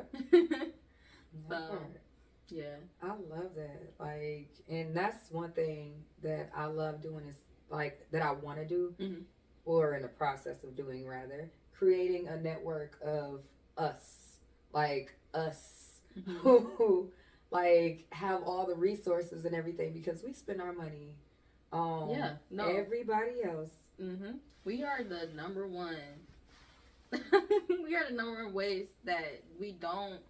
So. Yeah, I love that. Like, and that's one thing that I love doing is like that I want to do, or in the process of doing rather, creating a network of us, who like have all the resources and everything, because we spend our money on everybody else. We are the number one. We are the number one ways that we don't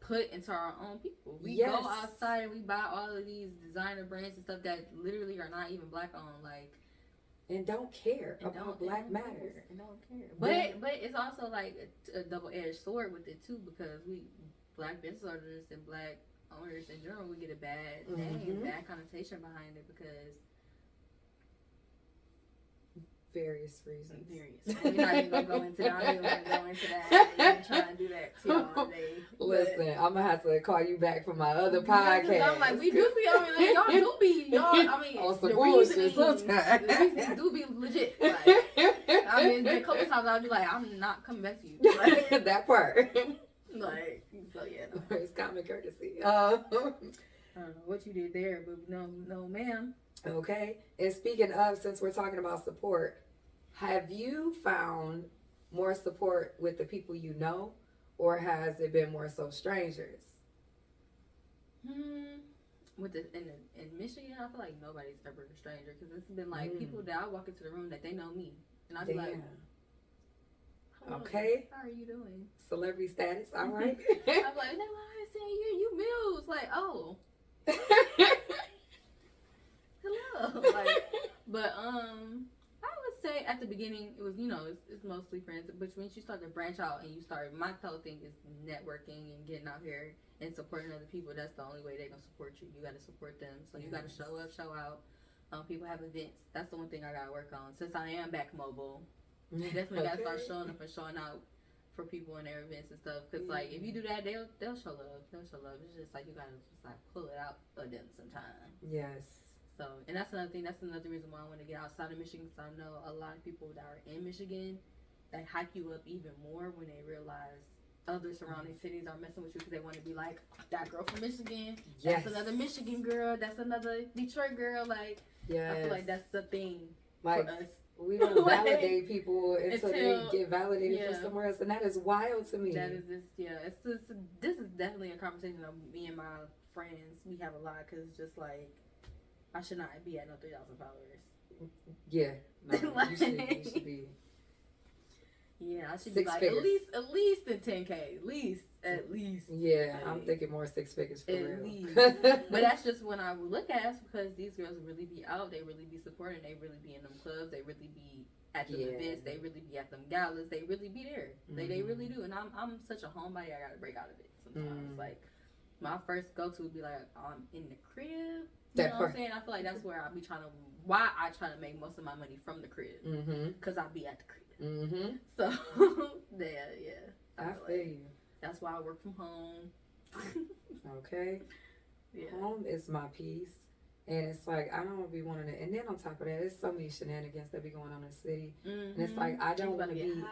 put into our own people. We go outside and we buy all of these designer brands and stuff that literally are not even black owned, like, and don't care about Black Matter. And don't care. But it's also like a double-edged sword with it too, because we black business owners and black owners in general, we get a bad name, bad connotation behind it because various reasons. We're not even gonna go into that. I don't even want to go into that. I ain't trying to do that to y'all today. Listen, I'm gonna have to call you back for my other podcast. I'm like, we do be. I mean, like, y'all do be. I mean, on some bullshit sometimes. The reasons do be legit. Like, I mean, a couple times I'll be like, I'm not coming back to you. Like, that part. Like, so yeah. No. It's common courtesy. I don't know what you did there, but no, ma'am. Okay. And speaking of, since we're talking about support, have you found more support with the people you know, or has it been more so strangers? In Michigan, I feel like nobody's ever a stranger, because it's been like people that I walk into the room that they know me, and I'll be like, okay, how are you doing? Celebrity status, all right. I'm like, no, I saying you Muse, like, oh. Hello. Like, but I would say at the beginning it was, it's mostly friends, but once you start to branch out and you start, my whole thing is networking and getting out here and supporting other people. That's the only way they're gonna support you. You got to support them, so you got to show up, show out. People have events. That's the one thing I gotta work on, since I am back mobile. Definitely gotta start showing up and showing out for people in their events and stuff, because like if you do that, they'll show love. It's just like you gotta just like pull it out of them sometime. Yes. So, and that's another thing. That's another reason why I want to get outside of Michigan. So I know a lot of people that are in Michigan, they hype you up even more when they realize other surrounding cities are messing with you, because they want to be like, that girl from Michigan. Yes. That's another Michigan girl. That's another Detroit girl. Like, I feel like that's the thing for us. We don't validate people until they get validated from somewhere else, and that is wild to me. That is this is definitely a conversation that me and my friends we have a lot, because it's just like, I should not be at no 3,000 followers. Yeah, no, like, you should be I should be Six like figures. at least in 10K, at least. Yeah, like, I'm thinking more 6 figures for real. Least. But that's just when I would look at it, because these girls really be out, they really be supporting, they really be in them clubs, they really be at the events, they really be at them galas, they really be there. They really do. And I'm such a homebody, I gotta break out of it sometimes. Like, my first go-to would be like, I'm in the crib. You know what I'm saying? I feel like that's where I be why I try to make most of my money from the crib. Because I be at the crib. So, yeah. I feel you. That's why I work from home. Okay. Yeah. Home is my peace. And it's like, I don't be wanting to, and then on top of that, there's so many shenanigans that be going on in the city. And it's like, I don't want to be in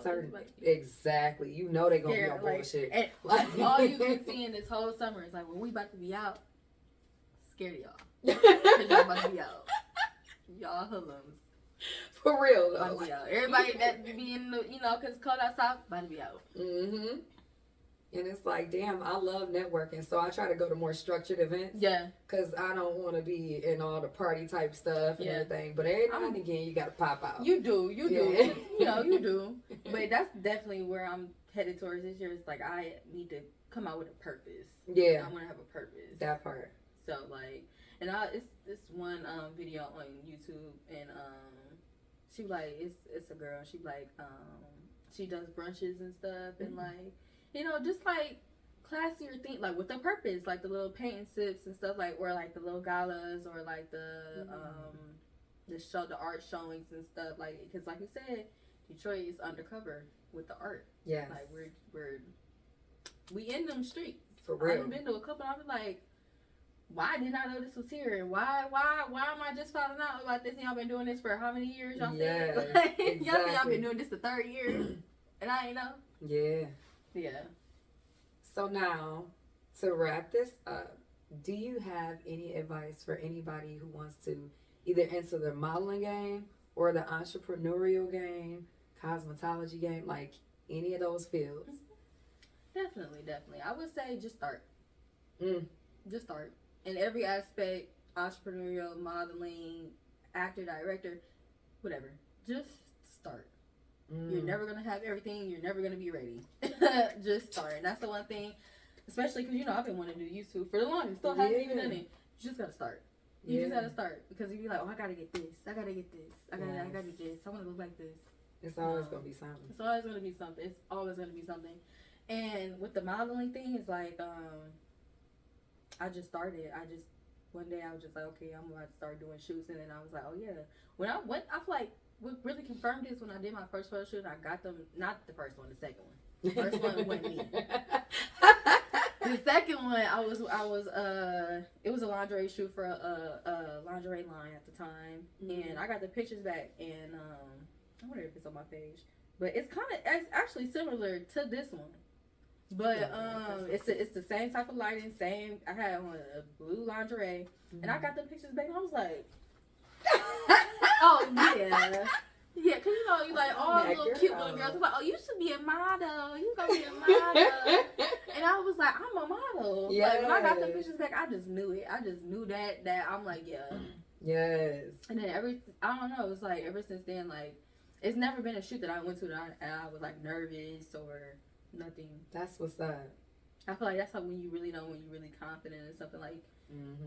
certain, exactly. You know they going to be on bullshit. And that's all you been seeing this whole summer. It's like, when we about to be out, scared of y'all. Because y'all about to be out. Y'all hoodlums. For real, though. About to be out. Everybody that be in the, because it's cold outside, about to be out. And it's like, damn, I love networking, so I try to go to more structured events. Yeah. Because I don't want to be in all the party type stuff and everything. But every now and again, you got to pop out. You do. You do. But that's definitely where I'm headed towards this year. It's like, I need to come out with a purpose. Yeah. I want to have a purpose. That part. So, like, and it's this one video on YouTube, and she like, it's a girl. She like, she does brunches and stuff, and like, just like classier thing, like with a purpose, like the little paint and sips and stuff, like, or like the little galas, or like the art showings and stuff, like, because like you said, Detroit is undercover with the art. Yeah, like we in them streets for real. I've been to a couple. I was like, why didn't I know this was here? And why am I just finding out about this? And y'all been doing this for how many years? Y'all said exactly. Y'all been doing this the 3rd year, and I ain't know. Yeah. Yeah. So now, to wrap this up, do you have any advice for anybody who wants to either enter the modeling game or the entrepreneurial game, cosmetology game, like any of those fields? Definitely. I would say just start. Just start. In every aspect, entrepreneurial, modeling, actor, director, whatever. Just start. You're never going to have everything. You're never going to be ready. Just start. And that's the one thing, especially because, I've been wanting to do YouTube for the longest. Still haven't even done it. You just got to start. You just got to start. Because you be like, oh, I got to get this. I got to get this. I got to do this. I want to look like this. It's always going to be something. It's always going to be something. It's always going to be something. And with the modeling thing, it's like, I just started. One day I was just like, okay, I'm about to start doing shoots. And then I was like, oh, yeah. When I went, I feel like, what really confirmed this when I did my first photo shoot, I got them, not the first one, the second one. The first one wasn't me. The second one, it was a lingerie shoot for a lingerie line at the time. And I got the pictures back, and I wonder if it's on my page. But it's actually similar to this one. But it's the same type of lighting, I had on a blue lingerie, and I got the pictures back, and I was like, oh yeah, cause you like all the little cute little girls. Like, oh, you should be a model. You gonna be a model. And I was like, I'm a model. Yeah. Like when I got the pictures back, I just knew it. I just knew that I'm like, yeah. Yes. And then I don't know. It's like ever since then, like it's never been a shoot that I went to that I was like nervous or nothing. That's what's up. I feel like that's how when you really know when you're really confident in something, like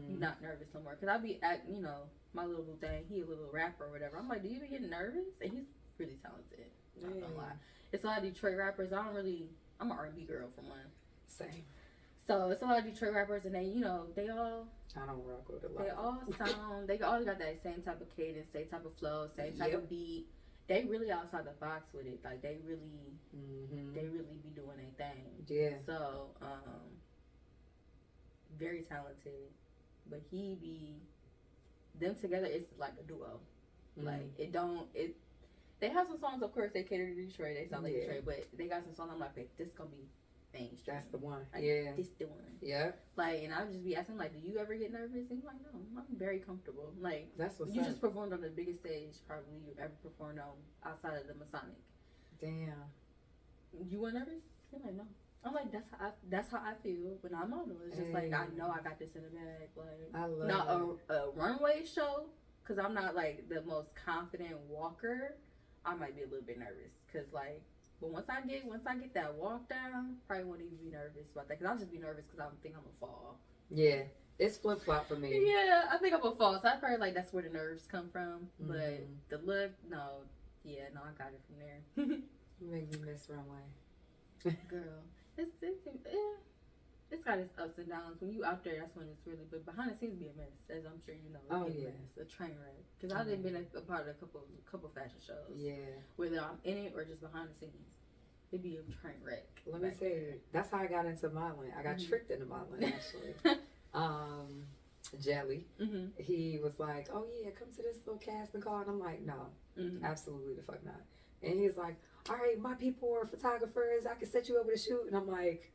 you're not nervous no more. Cause I be at my little thing. He a little rapper or whatever. I'm like, do you be getting nervous? And he's really talented. Not gonna lie. It's a lot of Detroit rappers. I'm an R&B girl for one. Same. So it's a lot of Detroit rappers, and they they all. I don't rock with a lot. They all sound. They all got that same type of cadence, same type of flow, same type of beat. They really outside the box with it. Like they really be doing their thing. Yeah. So very talented, but them together. It's like a duo. Like they have some songs. Of course, they cater to Detroit. They sound like Detroit, but they got some songs. I'm like, this gonna be mainstream. That's the one. Like, this the one. Yeah. Like, and I would just be asking, like, do you ever get nervous? And he's like, no, I'm very comfortable. Like, that's what's you up. just performed on the biggest stage probably you ever performed on outside of the Masonic. Damn. You were nervous? He's like, no. I'm like, that's how I feel when I'm on it. It's just like I know I got this in the bag. Like, I love not a runway show, because I'm not like the most confident walker. I might be a little bit nervous because like But once I get that walk down, probably won't even be nervous about that. Cause I'll just be nervous because I think I'm gonna fall. Yeah, it's flip flop for me. Yeah, I think I'm gonna fall. So I probably like that's where the nerves come from. But the look, no, I got it from there. You make me miss runway. Girl, it's got its ups and downs. When you out there, that's when it's really. But behind the scenes, be a mess, as I'm sure you know. Oh It's yeah, a train wreck. Because I've been a part of a couple fashion shows. Yeah. Whether I'm in it or just behind the scenes, it'd be a train wreck. Let me tell you, that's how I got into modeling. I got tricked into modeling actually. Jelly, he was like, "Oh yeah, come to this little casting call," and I'm like, "No, absolutely the fuck not." And he's like, "All right, my people are photographers. I can set you up with a shoot," and I'm like,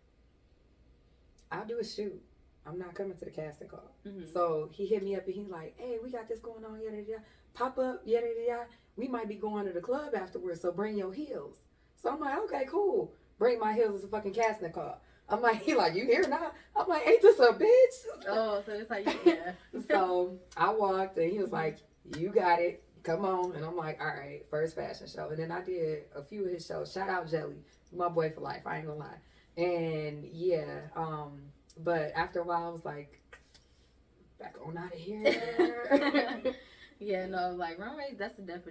"I'll do a shoot. I'm not coming to the casting call." So he hit me up and he's like, "Hey, we got this going on, yada yada. Pop up, yada yada. We might be going to the club afterwards, so bring your heels." So I'm like, "Okay, cool. Bring my heels as a fucking casting call." I'm like, he like, "You here now?" I'm like, "Ain't this a bitch?" Oh, so it's like, yeah. So I walked and he was like, "You got it. Come on." And I'm like, "All right, first fashion show." And then I did a few of his shows. Shout out Jelly, my boy for life. I ain't gonna lie. And yeah, but after a while I was like, back on out of here. Yeah, no, like runway, that's a beast.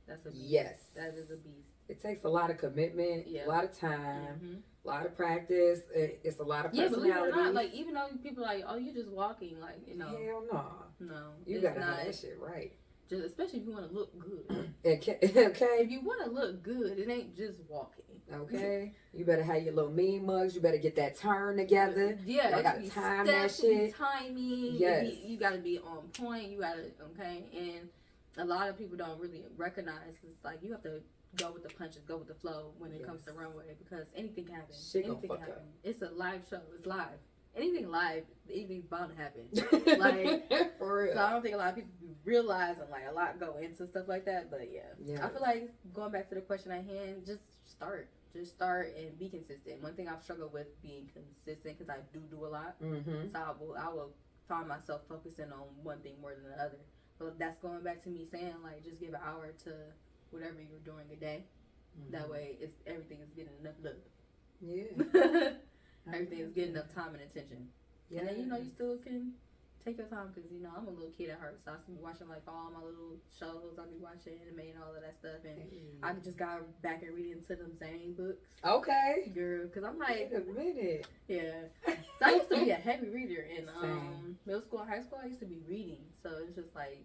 That's a beast. Yes. That is a beast. It takes a lot of commitment, a lot of time, a lot of practice. It's a lot of personality. Yeah, believe it or not, like even though people are like, "Oh, you just walking," like, you know. Hell no. No. You gotta have that shit right. Just especially if you want to look good. Okay. If you want to look good, it ain't just walking. Okay. You better have your little mean mugs. You better get that turn together. Yeah. You gotta time that shit. Timing. Yes. You gotta be on point. You gotta, and a lot of people don't really recognize it's like you have to go with the punches, go with the flow when it comes to runway, because anything can happen. Anything can happen. It's a live show. It's live. Anything live, anything's bound to happen. Like, for real. So I don't think a lot of people realize and like a lot go into stuff like that. But yeah. I feel like going back to the question at hand, just start and be consistent. One thing I've struggled with being consistent because I do a lot. So I will find myself focusing on one thing more than the other. But that's going back to me saying like just give an hour to whatever you're doing a day. That way everything is getting enough love. Yeah. Everything is getting enough time and attention. Yeah. And then you still can take your time because I'm a little kid at heart, so I be watching like all my little shows. I be watching anime and all of that stuff, and I just got back and reading into them Zane books. Okay, girl, because I'm like, wait a minute. Yeah, so I used to be a heavy reader in middle school and high school. I used to be reading, so it's just like,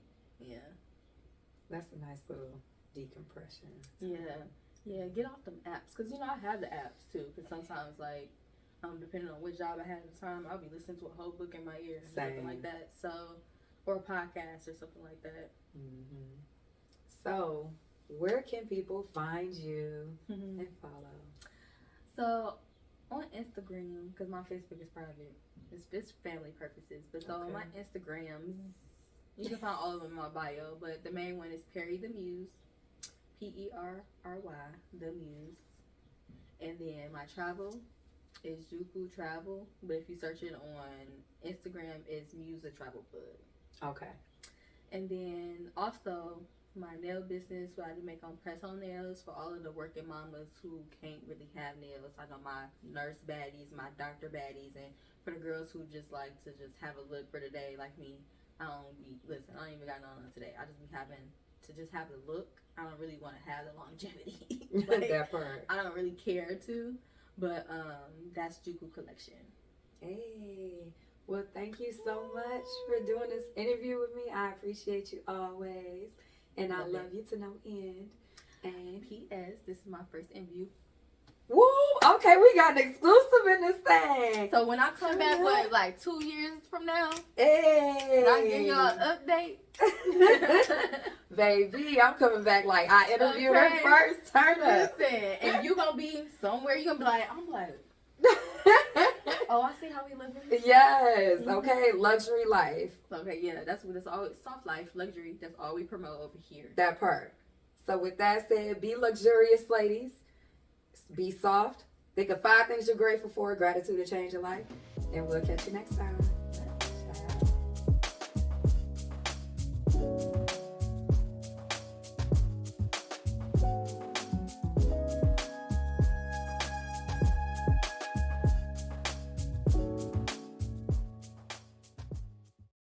that's a nice little decompression. Yeah, get off them apps because I have the apps too. Because sometimes like. Depending on what job I had at the time, I'll be listening to a whole book in my ear, something like that. So, or a podcast or something like that. So, where can people find you and follow? So, on Instagram, because my Facebook is private, it's family purposes. But so on my Instagrams, you can find all of them in my bio. But the main one is Perry the Muse, Perry the Muse, and then my travel. It's Juku Travel, but if you search it on Instagram, it's Muse the Travel Plug. Okay. And then also my nail business, where I do make on press-on nails for all of the working mamas who can't really have nails. I know my nurse baddies, my doctor baddies, and for the girls who just like to just have a look for the day, like me. I don't even got none on today. I just be having to just have the look. I don't really want to have the longevity. That part. I don't really care to. But that's Juku Collection. Hey, well, thank you so much for doing this interview with me. I appreciate you always, and I love you to no end. And P.S. This is my first interview. Woo! Okay, we got an exclusive in this thing. So when I come back, like 2 years from now, hey, I give y'all an update. Baby, I'm coming back like I interviewed her first. Turn up. Listen, and you gonna be somewhere. You gonna be like, I'm like, oh, I see how we living. Yes. Okay. Luxury life. Okay. Yeah. That's always soft life, luxury. That's all we promote over here. That part. So with that said, be luxurious, ladies. Be soft. Think of 5 things you're grateful for. Gratitude to change your life. And we'll catch you next time.